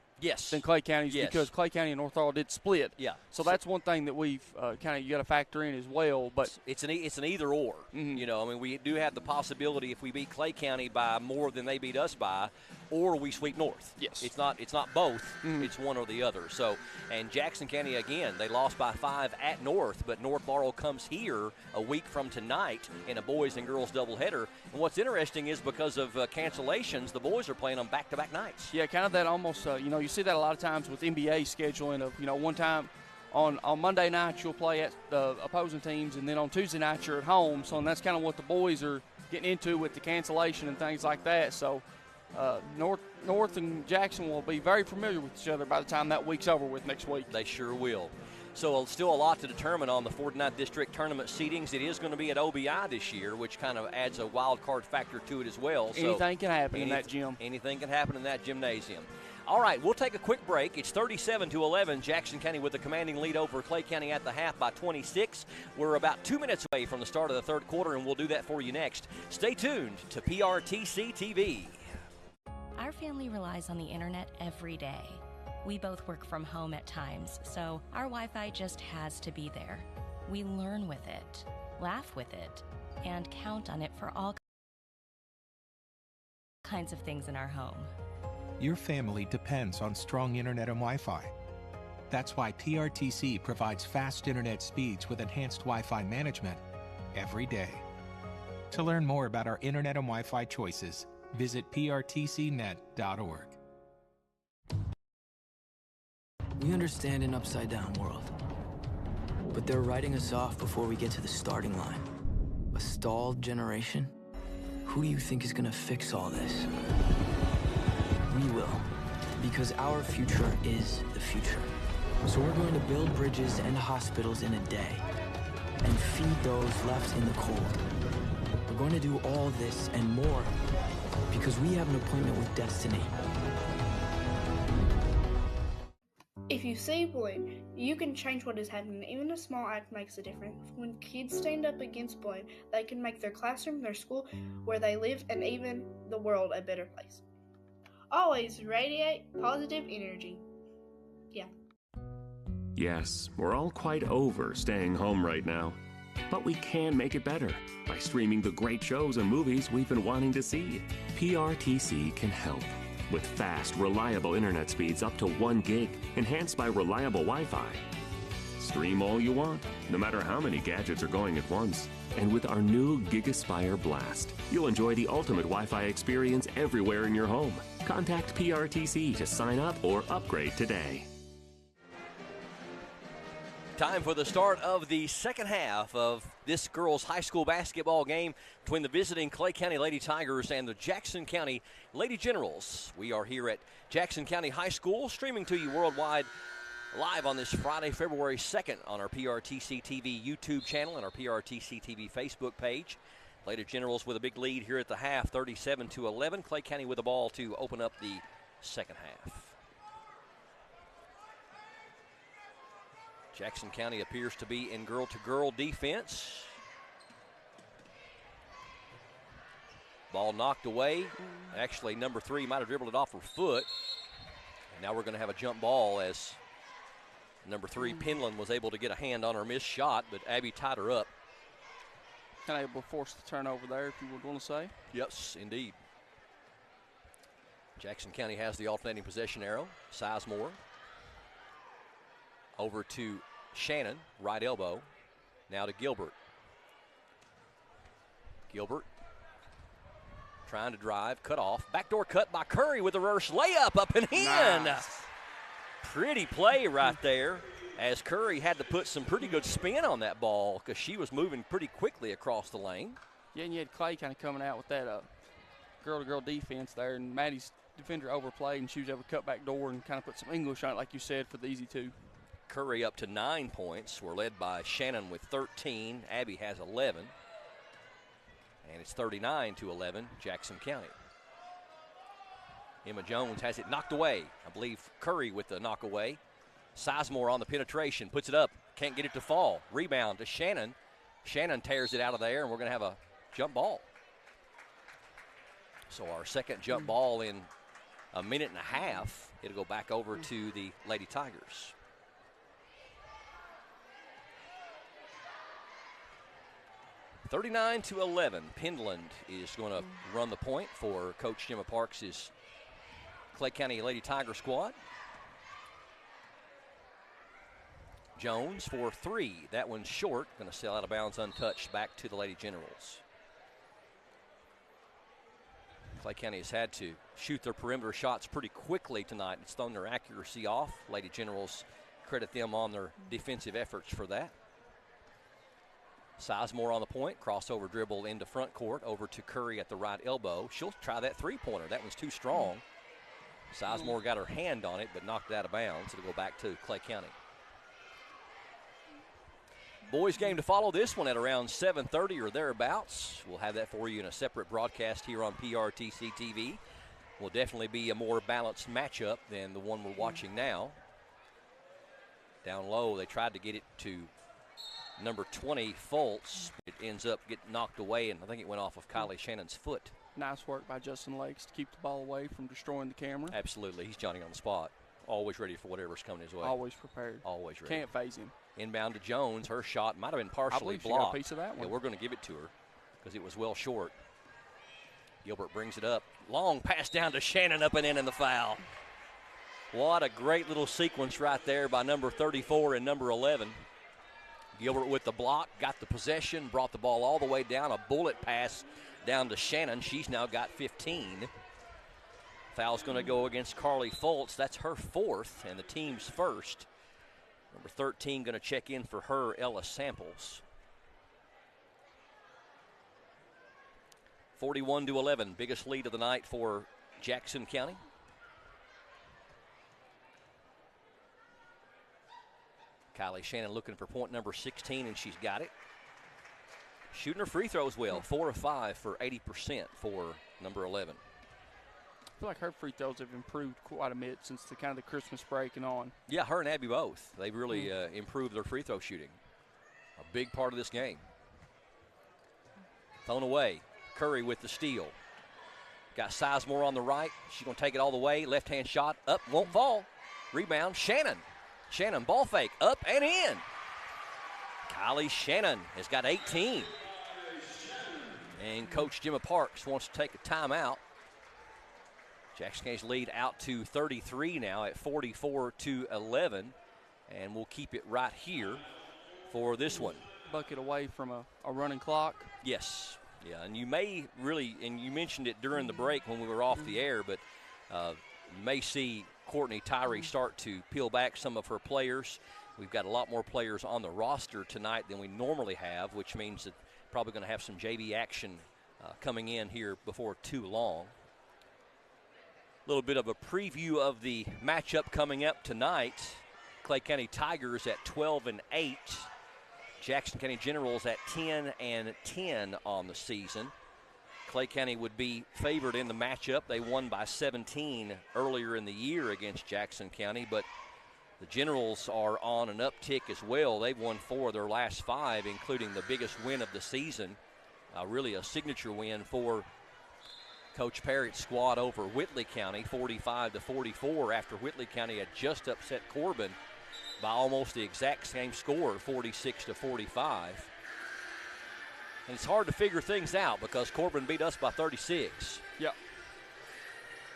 than Clay County's because Clay County and North Laurel did split. Yeah. So that's one thing that we've you got to factor in as well. But it's an either or. Mm-hmm. You know, I mean, we do have the possibility if we beat Clay County by more than they beat us by, or we sweep North. Yes. It's not both. Mm-hmm. It's one or the other. So, and Jackson County, again, they lost by 5 at North, but North Laurel comes here a week from tonight in a boys and girls doubleheader. And what's interesting is because of cancellations, the boys are playing on back-to-back nights. Yeah, kind of that almost, you see that a lot of times with NBA scheduling of, one time on Monday night you'll play at the opposing teams, and then on Tuesday night you're at home. So and that's kind of what the boys are getting into with the cancellation and things like that. So North and Jackson will be very familiar with each other by the time that week's over with next week. They sure will. So still a lot to determine on the 49th District Tournament seedings. It is going to be at OBI this year, which kind of adds a wild card factor to it as well. Anything can happen in that gym. Anything can happen in that gymnasium. All right, we'll take a quick break. It's 37-11. Jackson County with a commanding lead over Clay County at the half by 26. We're about 2 minutes away from the start of the third quarter, and we'll do that for you next. Stay tuned to PRTC TV. Our family relies on the internet every day. We both work from home at times, so our Wi-Fi just has to be there. We learn with it, laugh with it, and count on it for all kinds of things in our home. Your family depends on strong internet and Wi-Fi. That's why PRTC provides fast internet speeds with enhanced Wi-Fi management every day. To learn more about our internet and Wi-Fi choices, visit prtcnet.org. We understand an upside-down world, but they're writing us off before we get to the starting line. A stalled generation? Who do you think is going to fix all this? We will, because our future is the future. So we're going to build bridges and hospitals in a day and feed those left in the cold. We're going to do all this and more because we have an appointment with destiny. If you see bullying, you can change what is happening. Even a small act makes a difference. When kids stand up against bullying, they can make their classroom, their school, where they live, and even the world a better place. Always radiate positive energy. Yeah. Yes, we're all quite over staying home right now. But we can make it better by streaming the great shows and movies we've been wanting to see. PRTC can help with fast, reliable internet speeds up to 1 gig, enhanced by reliable Wi-Fi. Stream all you want, no matter how many gadgets are going at once. And with our new GigaSpire Blast, you'll enjoy the ultimate Wi-Fi experience everywhere in your home. Contact PRTC to sign up or upgrade today. Time for the start of the second half of this girls' high school basketball game between the visiting Clay County Lady Tigers and the Jackson County Lady Generals. We are here at Jackson County High School, streaming to you worldwide live on this Friday, February 2nd on our PRTC TV YouTube channel and our PRTC TV Facebook page. Lady Generals with a big lead here at the half, 37-11. Clay County with the ball to open up the second half. Jackson County appears to be in girl-to-girl defense. Ball knocked away. Actually, number 3 might have dribbled it off her foot. And now we're going to have a jump ball as number 3, Penland, was able to get a hand on her missed shot, but Abby tied her up. Kind of able to force the turnover there, if you would want to say. Yes, indeed. Jackson County has the alternating possession arrow. Sizemore. Over to Shannon, right elbow. Now to Gilbert. Gilbert trying to drive, cut off. Backdoor cut by Curry with a reverse layup up and in. Nice. Pretty play right there, as Curry had to put some pretty good spin on that ball because she was moving pretty quickly across the lane. Yeah, and you had Clay kind of coming out with that girl-to-girl defense there, and Maddie's defender overplayed, and she was able to cut back door and kind of put some English on it, like you said, for the easy 2. Curry up to 9 points. We're led by Shannon with 13. Abby has 11. And it's 39-11, Jackson County. Emma Jones has it knocked away. I believe Curry with the knock away. Sizemore on the penetration, puts it up, can't get it to fall. Rebound to Shannon. Shannon tears it out of there, and we're going to have a jump ball. So our second jump ball in a minute and a half. It'll go back over to the Lady Tigers. (39-11). Penland is going to run the point for Coach Gemma Parks' Clay County Lady Tiger squad. Jones for 3. That one's short. Going to sail out of bounds untouched back to the Lady Generals. Clay County has had to shoot their perimeter shots pretty quickly tonight. It's thrown their accuracy off. Lady Generals credit them on their defensive efforts for that. Sizemore on the point, crossover dribble into front court, over to Curry at the right elbow. She'll try that three-pointer. That one's too strong. Sizemore got her hand on it, but knocked it out of bounds. It'll go back to Clay County. Boys game to follow this one at around 7:30 or thereabouts. We'll have that for you in a separate broadcast here on PRTC TV. Will definitely be a more balanced matchup than the one we're watching now. Down low, they tried to get it to number 20, Fultz. It ends up getting knocked away, and I think it went off of Kylie Shannon's foot. Nice work by Justin Lakes to keep the ball away from destroying the camera. Absolutely. He's Johnny on the spot. Always ready for whatever's coming his way. Always prepared. Always ready. Can't phase him. Inbound to Jones. Her shot might have been partially I believe she blocked. got a piece of that one. Yeah, we're going to give it to her because it was well short. Gilbert brings it up. Long pass down to Shannon, up and in the foul. What a great little sequence right there by number 34 and number 11. Gilbert with the block, got the possession, brought the ball all the way down, a bullet pass down to Shannon. She's now got 15. Foul's going to go against Carly Foltz. That's her fourth and the team's first. Number 13 going to check in for her, Ella Samples. 41-11, biggest lead of the night for Jackson County. Kylie Shannon looking for point number 16, and she's got it. Shooting her free throws well, 4 of 5 for 80% for number 11. I feel like her free throws have improved quite a bit since the kind of the Christmas break and on. Yeah, her and Abby both. They've really improved their free throw shooting. A big part of this game. Thrown away. Curry with the steal. Got Sizemore on the right. She's going to take it all the way. Left-hand shot. Up, won't fall. Rebound, Shannon. Shannon, ball fake, up and in. Kylie Shannon has got 18. And Coach Gemma Parks wants to take a timeout. Jackson County's lead out to 33 now at 44-11. And we'll keep it right here for this one. Bucket away from a running clock. Yes. Yeah, and you may really, and you mentioned it during the break when we were off the air, but you may see Courtney Tyree start to peel back some of her players. We've got a lot more players on the roster tonight than we normally have, which means that probably going to have some JV action coming in here before too long. A little bit of a preview of the matchup coming up tonight. Clay County Tigers at 12-8. Jackson County Generals at 10-10 on the season. Clay County would be favored in the matchup. They won by 17 earlier in the year against Jackson County, but the Generals are on an uptick as well. They've won 4 of their last 5, including the biggest win of the season, really a signature win for Coach Parrott's squad over Whitley County, 45-44, after Whitley County had just upset Corbin by almost the exact same score, 46-45. And it's hard to figure things out because Corbin beat us by 36. Yep.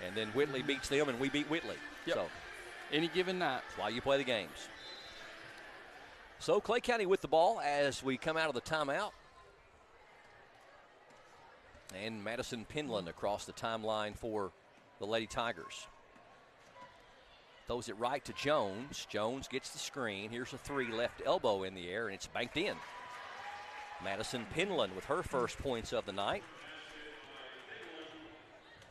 And then Whitley beats them and we beat Whitley. Yep. So any given night. That's why you play the games. So Clay County with the ball as we come out of the timeout. And Madison Penland across the timeline for the Lady Tigers. Throws it right to Jones. Jones gets the screen. Here's a 3, left elbow in the air, and it's banked in. Madison Penland with her first points of the night.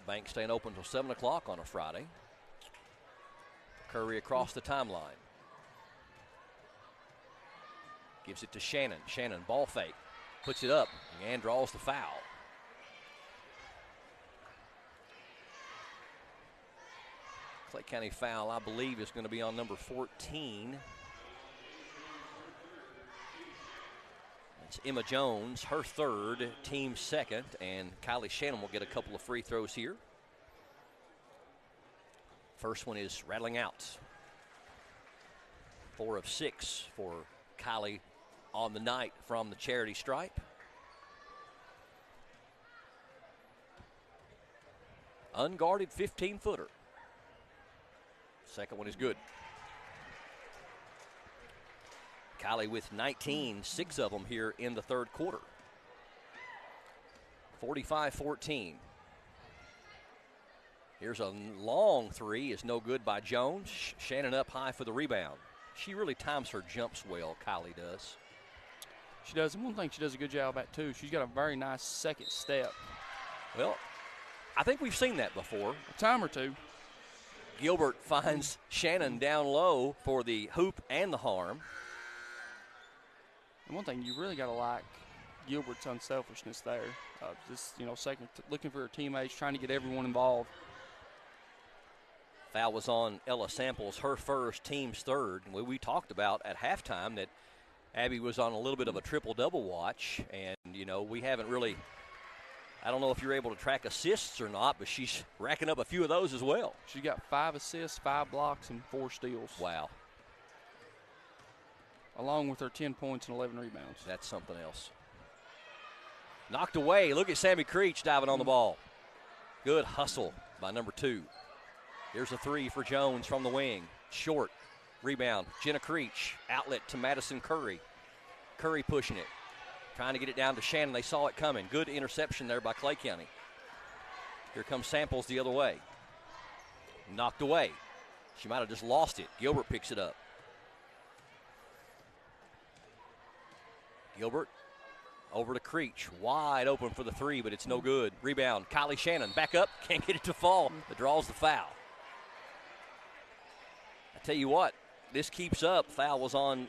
Bank staying open until 7 o'clock on a Friday. Curry across the timeline. Gives it to Shannon. Shannon, ball fake. Puts it up and draws the foul. Clay County foul, I believe, is going to be on number 14. It's Emma Jones, her third, team second, and Kylie Shannon will get a couple of free throws here. First one is rattling out. 4 of 6 for Kylie on the night from the charity stripe. Unguarded 15-footer. Second one is good. Kylie with 19, 6 of them here in the third quarter. 45-14. Here's a long 3, is no good by Jones. Shannon up high for the rebound. She really times her jumps well, Kylie does. She does, and one thing she does a good job at too, she's got a very nice second step. Well, I think we've seen that before. A time or two. Gilbert finds Shannon down low for the hoop and the harm. And one thing you really got to like Gilbert's unselfishness there. Just, second, looking for her teammates, trying to get everyone involved. Foul was on Ella Samples, her first, team's third. And we talked about at halftime that Abby was on a little bit of a triple-double watch. And, we haven't really, I don't know if you're able to track assists or not, but she's racking up a few of those as well. She got 5 assists, 5 blocks, and 4 steals. Wow. Along with her 10 points and 11 rebounds. That's something else. Knocked away. Look at Sammy Creech diving on the ball. Good hustle by number 2. Here's a three for Jones from the wing. Short. Rebound. Jenna Creech. Outlet to Madison Curry. Curry pushing it. Trying to get it down to Shannon. They saw it coming. Good interception there by Clay County. Here comes Samples the other way. Knocked away. She might have just lost it. Gilbert picks it up. Gilbert over to Creech. Wide open for the three, but it's no good. Rebound. Kylie Shannon back up. Can't get it to fall. But draws the foul. I tell you what, this keeps up. Foul was on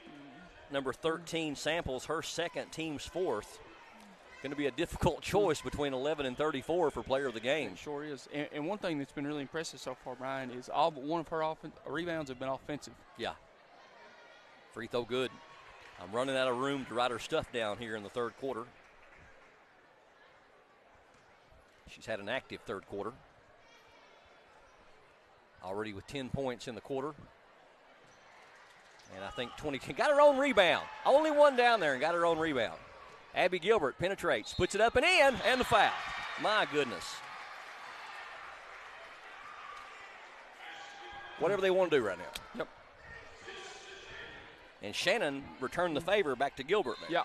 number 13, Samples, her second, team's fourth. Going to be a difficult choice between 11 and 34 for player of the game. It sure is. And one thing that's been really impressive so far, Brian, is all but one of her rebounds have been offensive. Yeah. Free throw good. I'm running out of room to write her stuff down here in the third quarter. She's had an active third quarter. Already with 10 points in the quarter. And I think 20, got her own rebound. Only one down there and got her own rebound. Abby Gilbert penetrates, puts it up and in, and the foul. My goodness. Whatever they want to do right now. Yep. And Shannon returned the favor back to Gilbert. Yeah.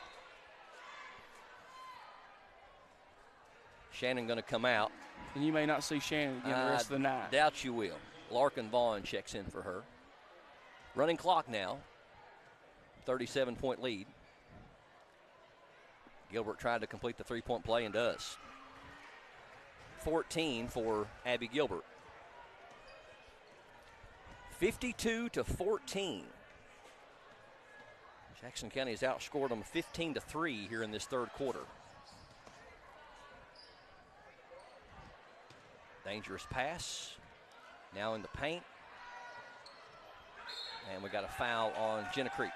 Shannon going to come out. And you may not see Shannon again the rest of the night. Doubt you will. Larkin Vaughn checks in for her. Running clock now. 37-point lead. Gilbert tried to complete the three-point play and does. 14 for Abby Gilbert. 52-14. Jackson County has outscored them 15-3 here in this third quarter. Dangerous pass. Now in the paint. And we got a foul on Jenna Creech.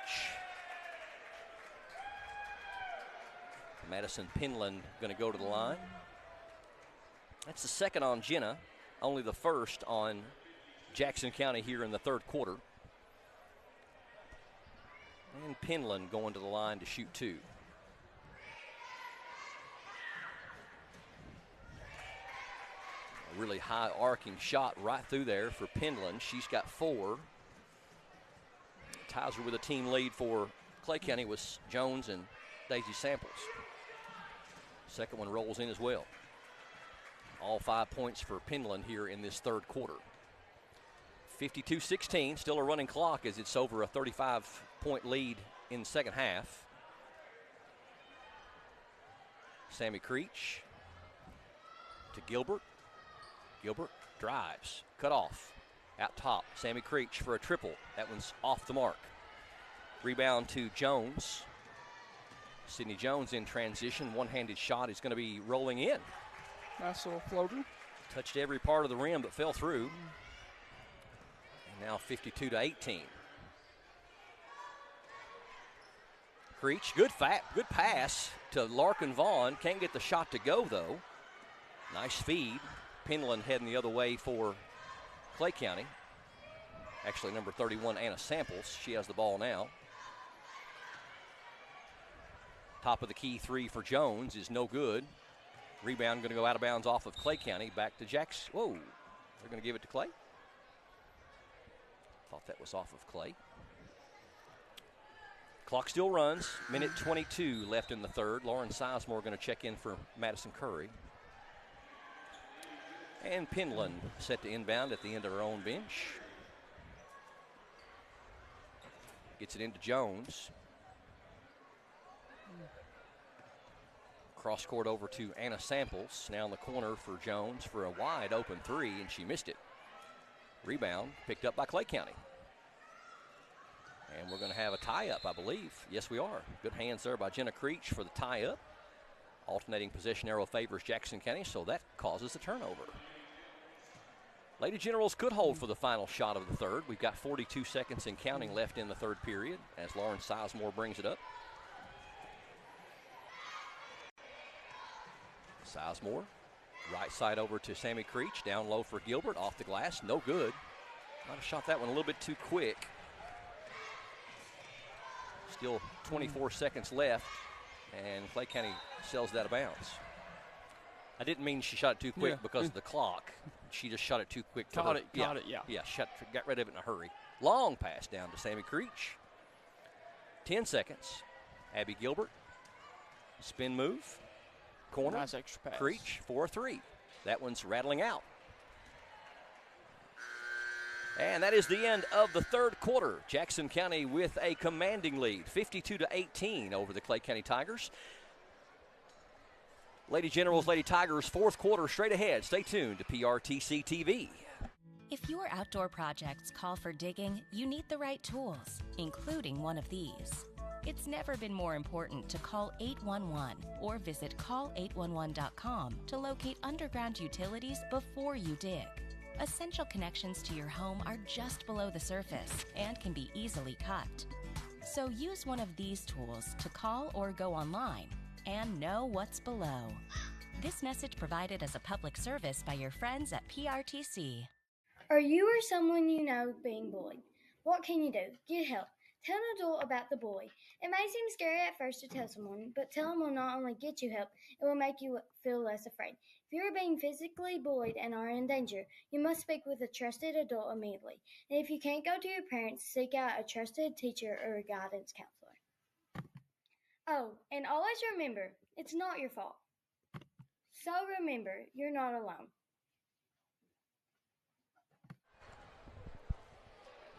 Madison Penland going to go to the line. That's the second on Jenna, only the first on Jackson County here in the third quarter. And Penland going to the line to shoot two. A really high arcing shot right through there for Penland. She's got four. Ties her with a team lead for Clay County was Jones and Daisy Samples. Second one rolls in as well. All 5 points for Penland here in this third quarter. 52-16, still a running clock as it's over a 35-point lead in the second half. Sammy Creech to Gilbert. Gilbert drives, cut off. Out top, Sammy Creech for a triple. That one's off the mark. Rebound to Jones. Sydney Jones in transition. One-handed shot is going to be rolling in. Nice little floater. Touched every part of the rim but fell through. And now 52-18. Creech, good pass to Larkin Vaughn. Can't get the shot to go, though. Nice feed. Penland heading the other way for Clay County. Actually, number 31, Anna Samples. She has the ball now. Top of the key three for Jones is no good. Rebound going to go out of bounds off of Clay County. Back to Jackson. Whoa. They're going to give it to Clay. Thought that was off of Clay. Clock still runs. Minute 22 left in the third. Lauren Sizemore going to check in for Madison Curry. And Penland set to inbound at the end of her own bench. Gets it into Jones. Cross court over to Anna Samples. Now in the corner for Jones for a wide open three, and she missed it. Rebound picked up by Clay County. And we're going to have a tie-up, I believe. Yes, we are. Good hands there by Jenna Creech for the tie-up. Alternating possession arrow favors Jackson County, so that causes a turnover. Lady Generals could hold for the final shot of the third. We've got 42 seconds and counting left in the third period as Lauren Sizemore brings it up. Sizemore, right side over to Sammy Creech, down low for Gilbert, off the glass, no good. Might have shot that one a little bit too quick. Still 24 seconds left, and Clay County sells that out of bounds. I didn't mean she shot it too quick because of the clock. She just shot it too quick. Caught it, yeah. Yeah, got rid of it in a hurry. Long pass down to Sammy Creech. 10 seconds. Abby Gilbert. Spin move. Corner. Nice extra pass. Creech, 4-3. That one's rattling out. And that is the end of the third quarter. Jackson County with a commanding lead, 52-18 over the Clay County Tigers. Lady Generals, Lady Tigers, fourth quarter straight ahead. Stay tuned to PRTC TV. If your outdoor projects call for digging, you need the right tools, including one of these. It's never been more important to call 811 or visit call811.com to locate underground utilities before you dig. Essential connections to your home are just below the surface and can be easily cut. So use one of these tools to call or go online and know what's below. This message provided as a public service by your friends at PRTC. Are you or someone you know being bullied? What can you do? Get help. Tell an adult about the bully. It may seem scary at first to tell someone, but telling will not only get you help, it will make you feel less afraid. If you are being physically bullied and are in danger, you must speak with a trusted adult immediately. And if you can't go to your parents, seek out a trusted teacher or a guidance counselor. Oh, and always remember, it's not your fault. So remember, you're not alone.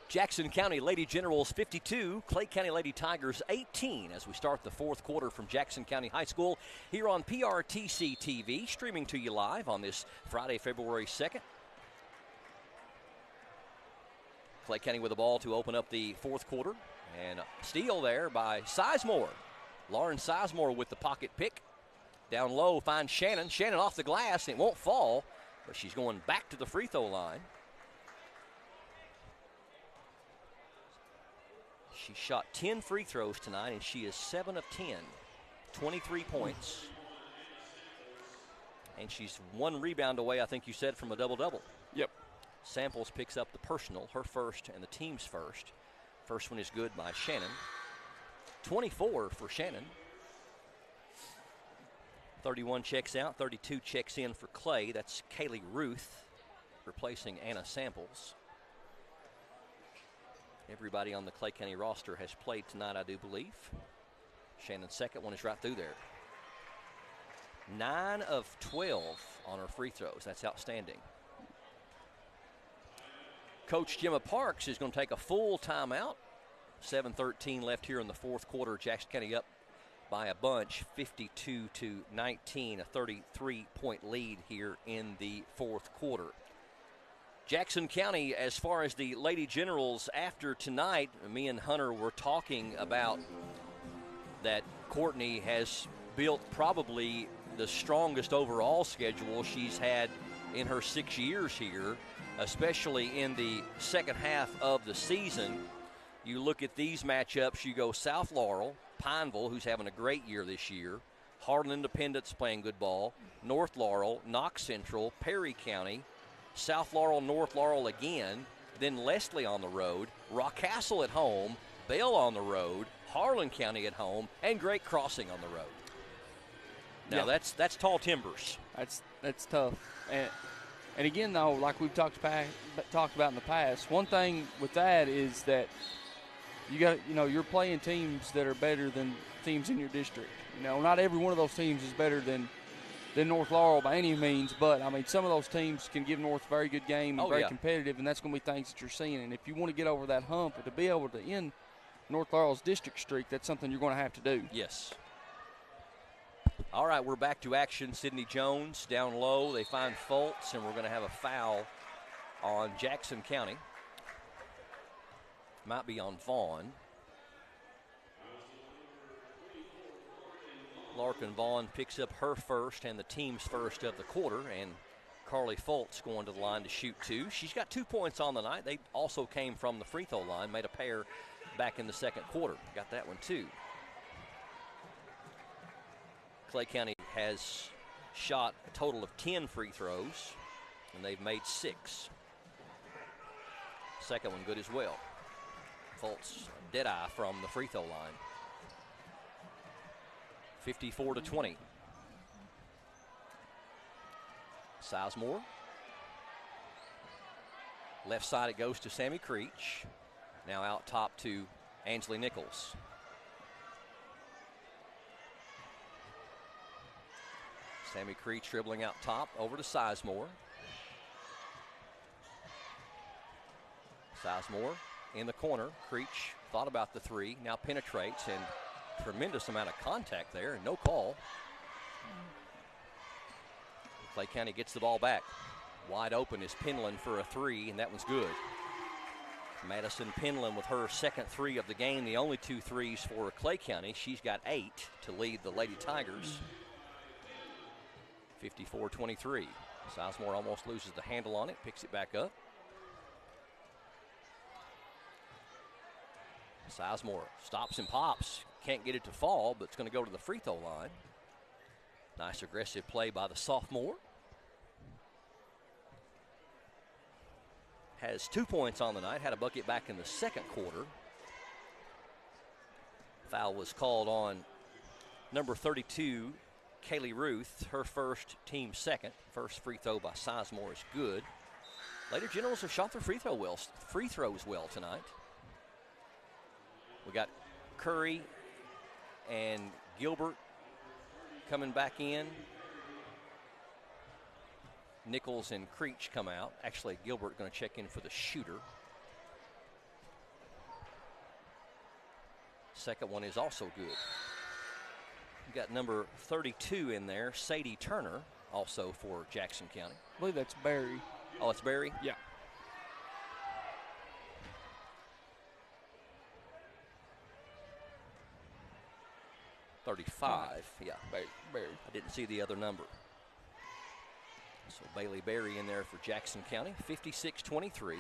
Jackson County Lady Generals 52, Clay County Lady Tigers 18 as we start the fourth quarter from Jackson County High School here on PRTC TV, streaming to you live on this Friday, February 2nd. Clay County with the ball to open up the fourth quarter, and steal there by Sizemore. Lauren Sizemore with the pocket pick. Down low finds Shannon. Shannon off the glass, and it won't fall, but she's going back to the free throw line. She shot 10 free throws tonight, and she is 7 of 10, 23 points. And she's one rebound away, I think you said, from a double-double. Yep. Samples picks up the personal, her first and the team's first. First one is good by Shannon. 24 for Shannon. 31 checks out, 32 checks in for Clay. That's Kaylee Ruth replacing Anna Samples. Everybody on the Clay County roster has played tonight, I do believe. Shannon's second one is right through there. 9 of 12 on her free throws. That's outstanding. Coach Gemma Parks is going to take a full timeout. 7:13 left here in the fourth quarter. Jackson County up by a bunch, 52-19, a 33-point lead here in the fourth quarter. Jackson County, as far as the Lady Generals after tonight, me and Hunter were talking about that Courtney has built probably the strongest overall schedule she's had in her 6 years here, especially in the second half of the season. You look at these matchups, you go South Laurel, Pineville, who's having a great year this year, Harlan Independence playing good ball, North Laurel, Knox Central, Perry County, South Laurel, North Laurel again, then Leslie on the road, Rockcastle at home, Bell on the road, Harlan County at home, and Great Crossing on the road. Now that's tall timbers. That's tough. And again, though, like we've talked about in the past, one thing with that is that you're playing teams that are better than teams in your district. Not every one of those teams is better than North Laurel by any means, but, some of those teams can give North a very good game and very competitive, and that's going to be things that you're seeing. And if you want to get over that hump and to be able to end North Laurel's district streak, that's something you're going to have to do. Yes. All right, we're back to action. Sydney Jones down low. They find Fultz, and we're going to have a foul on Jackson County. Might be on Vaughn. Larkin Vaughn picks up her first and the team's first of the quarter, and Carly Fultz going to the line to shoot 2. She's got 2 points on the night. They also came from the free throw line, made a pair back in the second quarter. Got that one too. Clay County has shot a total of 10 free throws, and they've made 6. Second one good as well. Fultz dead-eye from the free throw line. 54-20. Sizemore Left side it goes to Sammy Creech. Now out top to Angeli Nichols. Sammy Creech dribbling out top over to Sizemore. Sizemore in the corner. Creech thought about the three, now penetrates, and tremendous amount of contact there, and no call. Clay County gets the ball back. Wide open is Penland for a three, and that one's good. Madison Penland with her second three of the game, the only 2 threes for Clay County. She's got 8 to lead the Lady Tigers. 54-23. Sizemore almost loses the handle on it, picks it back up. Sizemore stops and pops. Can't get it to fall, but it's going to go to the free throw line. Nice aggressive play by the sophomore. Has 2 points on the night, had a bucket back in the second quarter. Foul was called on number 32, Kaylee Ruth, her first, team second. First free throw by Sizemore is good. Lady Generals have shot their free throws well tonight. We got Curry and Gilbert coming back in. Nichols and Creech come out. Actually, Gilbert going to check in for the shooter. Second one is also good. We got number 32 in there, Sadie Turner, also for Jackson County. I believe that's Barry. Oh, it's Barry? Yeah. $35, yeah. Barry. I didn't see the other number. So Bailey Berry in there for Jackson County, 56-23.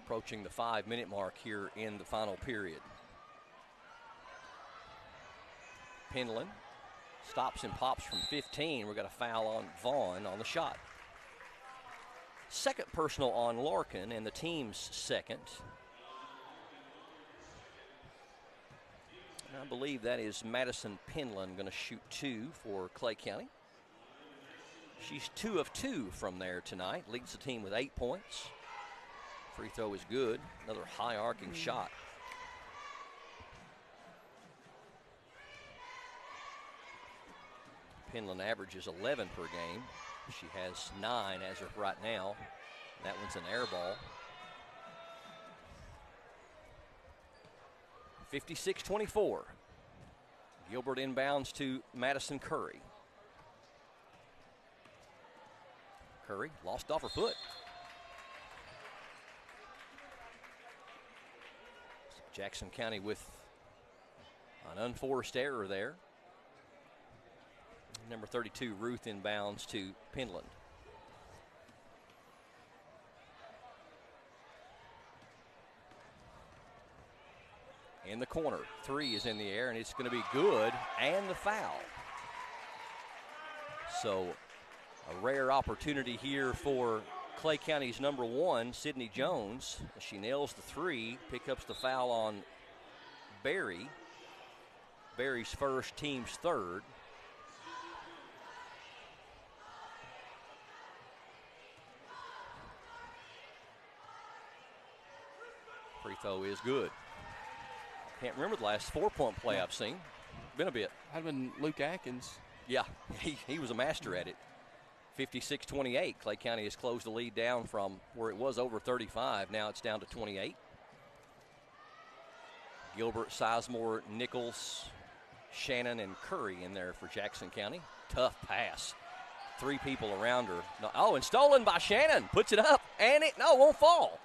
Approaching the 5-minute mark here in the final period. Penland stops and pops from 15. We've got a foul on Vaughn on the shot. Second personal on Larkin, and the team's second. I believe that is Madison Penland going to shoot 2 for Clay County. She's 2 of 2 from there tonight. Leads the team with 8 points. Free throw is good. Another high arcing shot. Penland averages 11 per game. She has 9 as of right now. That one's an air ball. 56-24. Gilbert inbounds to Madison Curry. Curry lost off her foot. Jackson County with an unforced error there. Number 32, Ruth, inbounds to Penland. In the corner, 3 is in the air, and it's going to be good, and the foul. So a rare opportunity here for Clay County's number 1, Sydney Jones. She nails the 3, picks up the foul on Barry. Barry's first, team's third. Free throw is good. Can't remember the last 4-point play I've seen. Been a bit. I've been Luke Atkins. Yeah, he was a master at it. 56-28. Clay County has closed the lead down from where it was over 35. Now it's down to 28. Gilbert, Sizemore, Nichols, Shannon, and Curry in there for Jackson County. Tough pass. 3 people around her. No, oh, and stolen by Shannon. Puts it up, and it won't fall.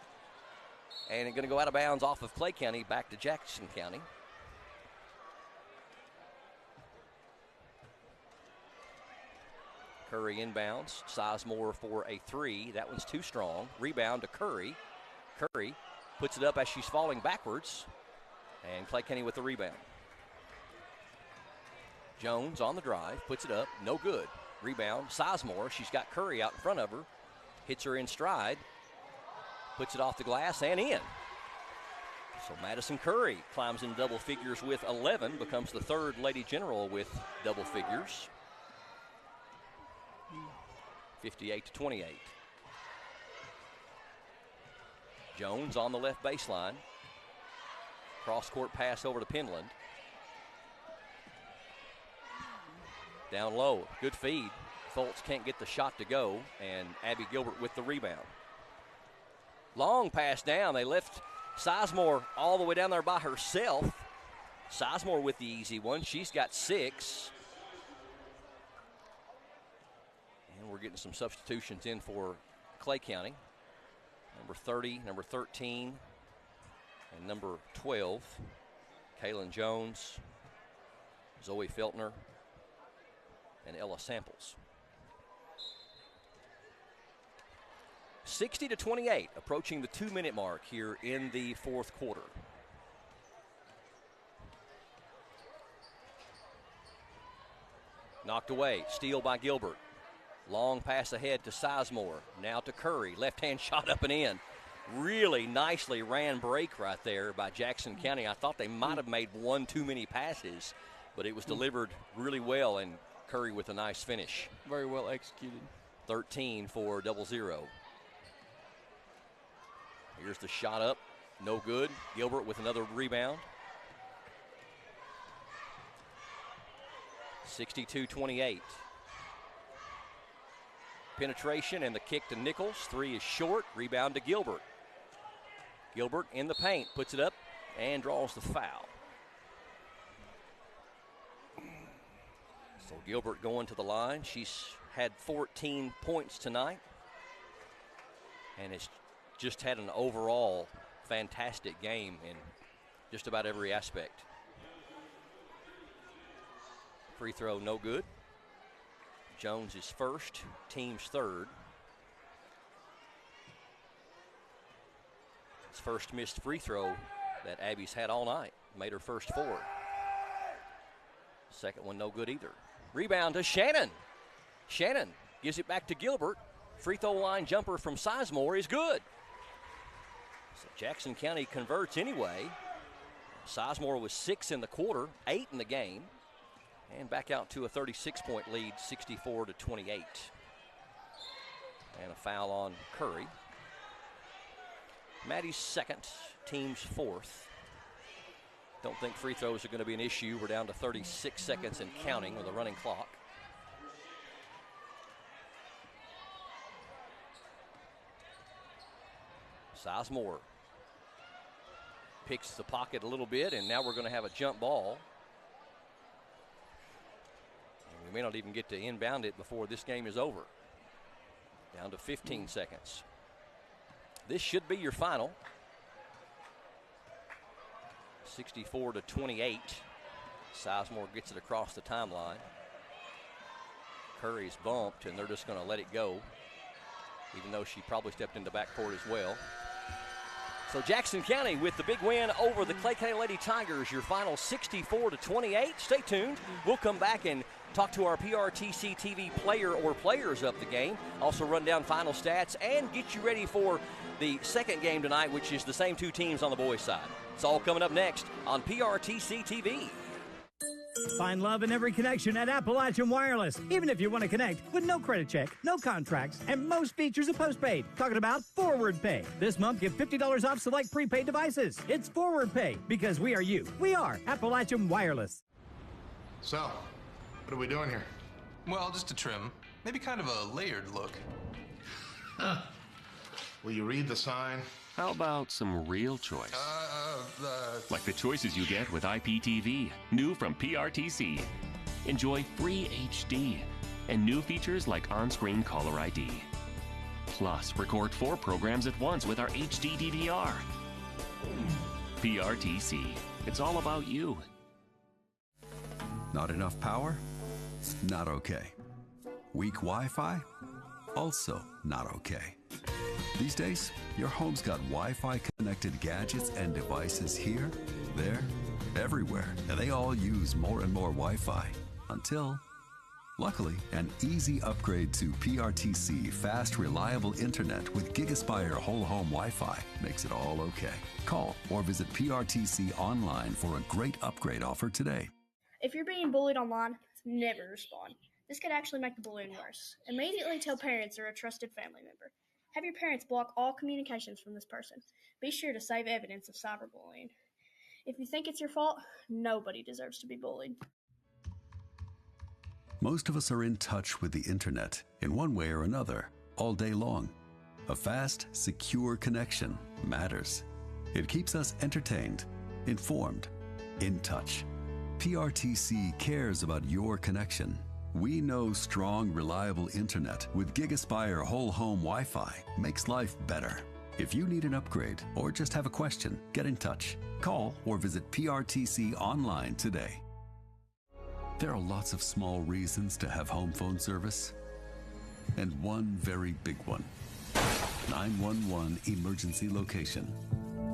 And it's going to go out of bounds off of Clay County back to Jackson County. Curry inbounds. Sizemore for a 3. That one's too strong. Rebound to Curry. Curry puts it up as she's falling backwards. And Clay County with the rebound. Jones on the drive. Puts it up. No good. Rebound. Sizemore. She's got Curry out in front of her. Hits her in stride. Puts it off the glass and in. So Madison Curry climbs in double figures with 11, becomes the third Lady General with double figures. 58-28. Jones on the left baseline. Cross-court pass over to Penland. Down low, good feed. Fultz can't get the shot to go, and Abby Gilbert with the rebound. Long pass down. They left Sizemore all the way down there by herself. Sizemore with the easy one. She's got 6. And we're getting some substitutions in for Clay County. Number 30, number 13, and number 12. Kaylin Jones, Zoe Feltner, and Ella Samples. 60-28, approaching the 2-minute mark here in the fourth quarter. Knocked away, steal by Gilbert. Long pass ahead to Sizemore, now to Curry. Left-hand shot up and in. Really nicely ran break right there by Jackson County. I thought they might have made one too many passes, but it was delivered really well, and Curry with a nice finish. Very well executed. 13 for 0-0. Here's the shot up, no good. Gilbert with another rebound. 62-28. Penetration and the kick to Nichols. 3 is short. Rebound to Gilbert. Gilbert in the paint, puts it up and draws the foul. So Gilbert going to the line. She's had 14 points tonight and has just had an overall fantastic game in just about every aspect. Free throw no good. Jones is first, team's third. His first missed free throw that Abby's had all night. Made her first 4. Second one no good either. Rebound to Shannon. Shannon gives it back to Gilbert. Free throw line jumper from Sizemore is good. So Jackson County converts anyway. Sizemore was 6 in the quarter, 8 in the game. And back out to a 36-point lead, 64-28. And a foul on Curry. Maddie's second, team's fourth. Don't think free throws are going to be an issue. We're down to 36 seconds and counting with a running clock. Sizemore picks the pocket a little bit, and now we're going to have a jump ball. We may not even get to inbound it before this game is over. Down to 15 seconds. This should be your final. 64-28. Sizemore gets it across the timeline. Curry's bumped, and they're just going to let it go, even though she probably stepped into backcourt as well. So Jackson County with the big win over the Clay County Lady Tigers, your final 64-28. Stay tuned. We'll come back and talk to our PRTC TV player or players of the game. Also run down final stats and get you ready for the second game tonight, which is the same 2 teams on the boys' side. It's all coming up next on PRTC TV. Find love in every connection at Appalachian Wireless. Even if you want to connect with no credit check, no contracts, and most features of postpaid. Talking about Forward Pay. This month, get $50 off select prepaid devices. It's Forward Pay because we are you. We are Appalachian Wireless. So, what are we doing here? Well, just a trim. Maybe kind of a layered look. Will you read the sign? How about some real choice? Like the choices you get with IPTV, new from PRTC. Enjoy free HD and new features like on-screen caller ID. Plus, record 4 programs at once with our HD DVR. PRTC, it's all about you. Not enough power? Not okay. Weak Wi-Fi? Also not okay. These days, your home's got Wi-Fi connected gadgets and devices here, there, everywhere, and they all use more and more Wi-Fi until Luckily, an easy upgrade to PRTC fast, reliable internet with GigaSpire whole home Wi-Fi makes it all okay. Call or visit PRTC online for a great upgrade offer today. If you're being bullied online, never respond. This could actually make the bullying worse. Immediately tell parents or a trusted family member. Have your parents block all communications from this person. Be sure to save evidence of cyberbullying. If you think it's your fault, nobody deserves to be bullied. Most of us are in touch with the internet in one way or another all day long. A fast, secure connection matters. It keeps us entertained, informed, in touch. PRTC cares about your connection. We know strong, reliable internet with GigaSpire whole home Wi-Fi makes life better. If you need an upgrade or just have a question, get in touch. Call or visit PRTC online today. There are lots of small reasons to have home phone service, and one very big one. 911 emergency location.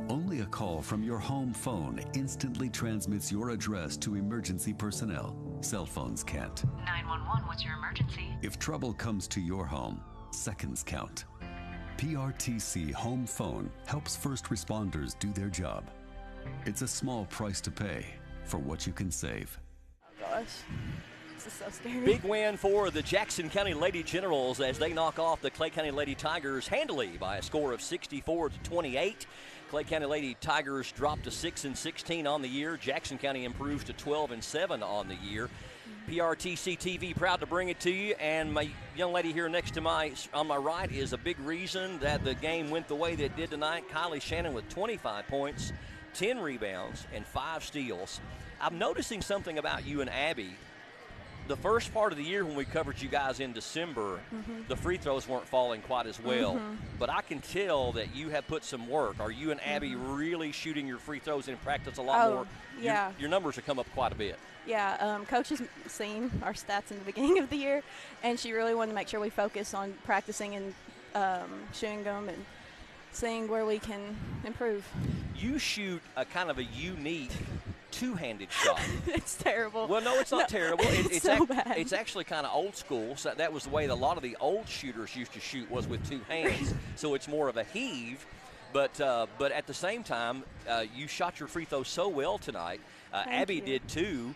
Only a call from your home phone instantly transmits your address to emergency personnel. Cell phones can't. 911, what's your emergency? If trouble comes to your home, seconds count. PRTC Home Phone helps first responders do their job. It's a small price to pay for what you can save. Gosh, this is so scary. Big win for the Jackson County Lady Generals as they knock off the Clay County Lady Tigers handily by a score of 64-28. Clay County Lady Tigers dropped to 6-16 on the year. Jackson County improves to 12-7 on the year. PRTC TV proud to bring it to you, and my young lady here next to on my right is a big reason that the game went the way that it did tonight. Kylie Shannon with 25 points, 10 rebounds, and 5 steals. I'm noticing something about you and Abby. The first part of the year when we covered you guys in December, the free throws weren't falling quite as well. But I can tell that you have put some work. Are you and Abby really shooting your free throws in practice a lot more? Yeah. Your numbers have come up quite a bit. Yeah, Coach has seen our stats in the beginning of the year, and she really wanted to make sure we focus on practicing and shooting them and seeing where we can improve. You shoot a kind of a unique two-handed shot. It's terrible. Well, no, it's not terrible. It's so bad. It's actually kind of old school. So that was the way that a lot of the old shooters used to shoot, was with two hands. So it's more of a heave. But at the same time, you shot your free throws so well tonight. Abby did too.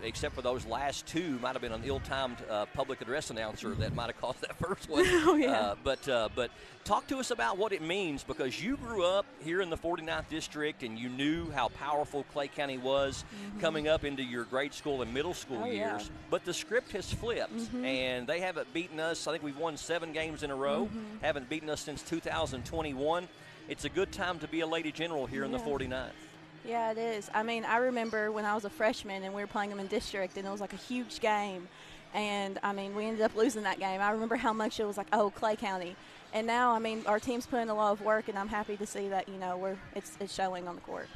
Except for those last two, might have been an ill-timed public address announcer that might have caused that first one. Oh, yeah. But talk to us about what it means, because you grew up here in the 49th District and you knew how powerful Clay County was coming up into your grade school and middle school years. Yeah. But the script has flipped, and they haven't beaten us. I think we've won 7 games in a row, haven't beaten us since 2021. It's a good time to be a Lady General here in the 49th. Yeah, it is. I mean, I remember when I was a freshman and we were playing them in district, and it was like a huge game. And, I mean, we ended up losing that game. I remember how much it was like, oh, Clay County. And now, I mean, our team's putting a lot of work, and I'm happy to see that, you know, it's showing on the court.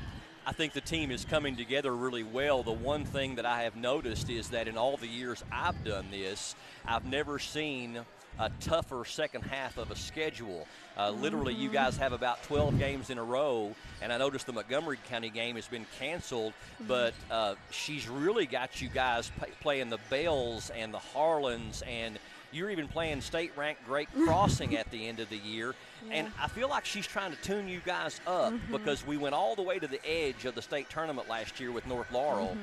I think the team is coming together really well. The one thing that I have noticed is that in all the years I've done this, I've never seen a tougher second half of a schedule. Literally, you guys have about 12 games in a row, and I noticed the Montgomery County game has been canceled, but she's really got you guys playing the Bells and the Harlans, and you're even playing state-ranked Great Crossing at the end of the year. Yeah. And I feel like she's trying to tune you guys up because we went all the way to the edge of the state tournament last year with North Laurel,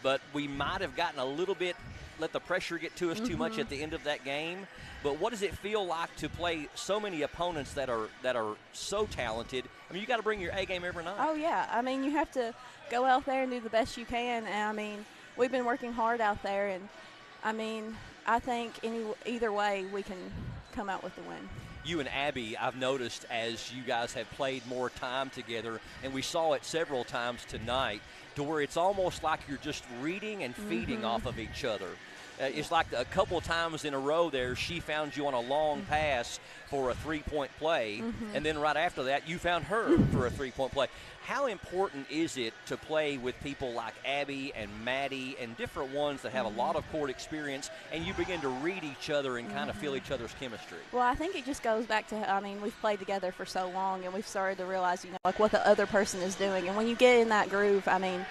but we might have gotten a little bit, let the pressure get to us too much at the end of that game. But what does it feel like to play so many opponents that are so talented? I mean, you got to bring your A game every night. Oh, yeah. I mean, you have to go out there and do the best you can. And, I mean, we've been working hard out there. And, I mean, I think either way we can come out with the win. You and Abby, I've noticed as you guys have played more time together, and we saw it several times tonight, to where it's almost like you're just reading and feeding off of each other. It's like a couple of times in a row there, she found you on a long pass for a three-point play, and then right after that, you found her for a three-point play. How important is it to play with people like Abby and Maddie and different ones that have a lot of court experience, and you begin to read each other and kind of feel each other's chemistry? Well, I think it just goes back to, I mean, we've played together for so long, and we've started to realize, you know, like what the other person is doing. And when you get in that groove, I mean,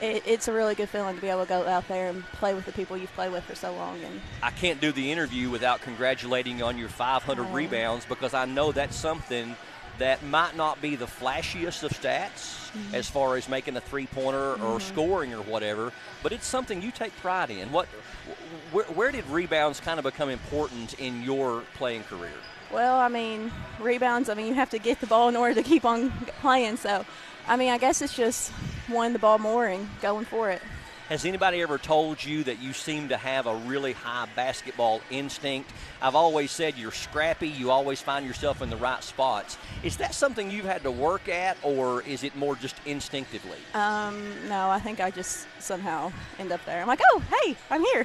it's a really good feeling to be able to go out there and play with the people you've played with for so long. And I can't do the interview without congratulating you on your 500 rebounds, because I know that's something that might not be the flashiest of stats as far as making a three-pointer or scoring or whatever, but it's something you take pride in. Where did rebounds kind of become important in your playing career? Well, I mean, rebounds, I mean, you have to get the ball in order to keep on playing. So, I mean, I guess it's just wanting the ball more and going for it. Has anybody ever told you that you seem to have a really high basketball instinct? I've always said you're scrappy. You always find yourself in the right spots. Is that something you've had to work at, or is it more just instinctively? No, I think I just somehow end up there. I'm like, oh, hey, I'm here.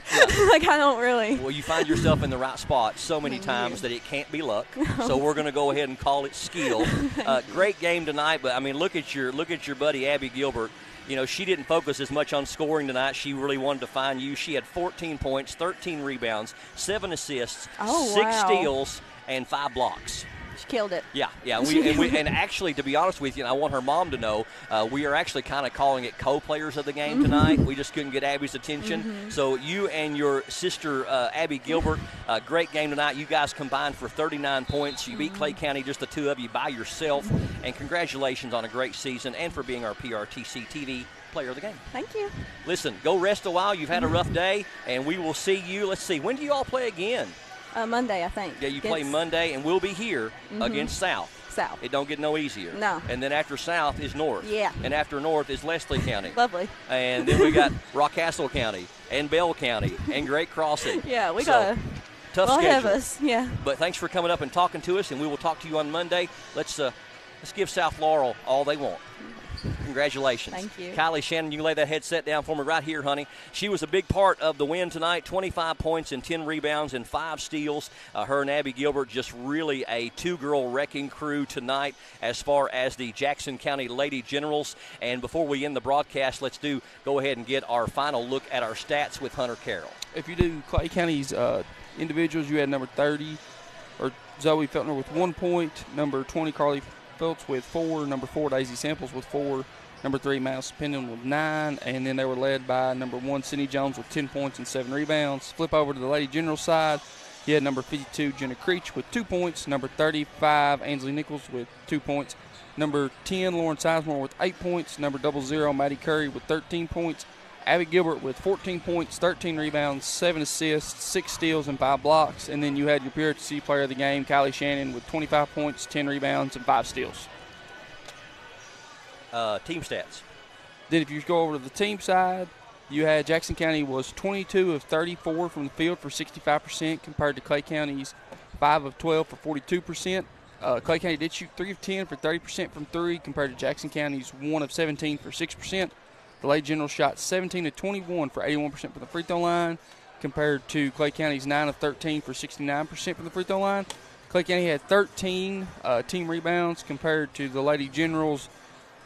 Like, I don't really. Well, you find yourself in the right spot so many times that it can't be luck. So we're going to go ahead and call it skill. Great game tonight, but, I mean, look at your buddy Abby Gilbert. You know, she didn't focus as much on scoring tonight. She really wanted to find you. She had 14 points, 13 rebounds, 7 assists, 6 steals, and 5 blocks. She killed it. Yeah. And actually, to be honest with you, and I want her mom to know, we are actually kind of calling it co-players of the game tonight. We just couldn't get Abby's attention. So you and your sister, Abby Gilbert, great game tonight. You guys combined for 39 points. You beat Clay County, just the two of you, by yourself. And congratulations on a great season and for being our PRTC TV Player of the Game. Thank you. Listen, go rest a while. You've had a rough day, and we will see you. Let's see, when do you all play again? Monday, I think. Yeah, you play Monday, and we'll be here against South. South. It don't get no easier. No. And then after South is North. Yeah. And after North is Leslie County. Lovely. And then we got Rockcastle County and Bell County and Great Crossing. Yeah, we got a tough schedule. schedule. Have us. Yeah. But thanks for coming up and talking to us, and we will talk to you on Monday. Let's give South Laurel all they want. Congratulations. Thank you. Kylie Shannon, you can lay that headset down for me right here, honey. She was a big part of the win tonight, 25 points and 10 rebounds and 5 steals. Her and Abby Gilbert, just really a two-girl wrecking crew tonight as far as the Jackson County Lady Generals. And before we end the broadcast, let's go ahead and get our final look at our stats with Hunter Carroll. If you do Clay County's individuals, you had number 30, or Zoe Feltner with 1 point, number 20, Carly Phelps with 4, number 4, Daisy Samples with 4, number 3, Mouse Pendon with 9, and then they were led by number 1, Sydney Jones with 10 points and 7 rebounds. Flip over to the Lady General side. You had number 52, Jenna Creech with 2 points, number 35, Ainsley Nichols with 2 points, number 10, Lauren Sizemore with 8 points, number 00, Maddie Curry with 13 points, Abby Gilbert with 14 points, 13 rebounds, 7 assists, 6 steals, and 5 blocks. And then you had your PRTC Player of the Game, Kylie Shannon, with 25 points, 10 rebounds, and 5 steals. Team stats. Then if you go over to the team side, you had Jackson County was 22 of 34 from the field for 65% compared to Clay County's 5 of 12 for 42%. Clay County did shoot 3 of 10 for 30% from 3 compared to Jackson County's 1 of 17 for 6%. The Lady General shot 17 of 21 for 81% from the free throw line compared to Clay County's 9 of 13 for 69% from the free throw line. Clay County had 13 team rebounds compared to the Lady General's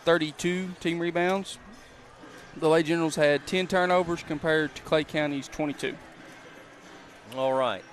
32 team rebounds. The Lady Generals had 10 turnovers compared to Clay County's 22. All right.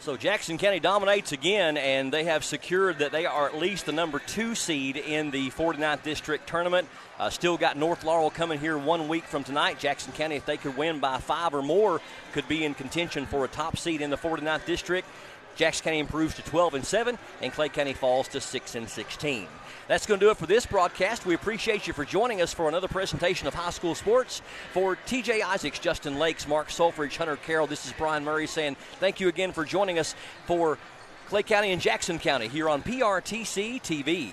So Jackson County dominates again, and they have secured that they are at least the number 2 seed in the 49th District Tournament. Still got North Laurel coming here 1 week from tonight. Jackson County, if they could win by 5 or more, could be in contention for a top seed in the 49th District. Jackson County improves to 12-7, and Clay County falls to 6-16. That's going to do it for this broadcast. We appreciate you for joining us for another presentation of high school sports. For TJ Isaacs, Justin Lakes, Mark Solfridge, Hunter Carroll, this is Brian Murray saying thank you again for joining us for Clay County and Jackson County here on PRTC TV.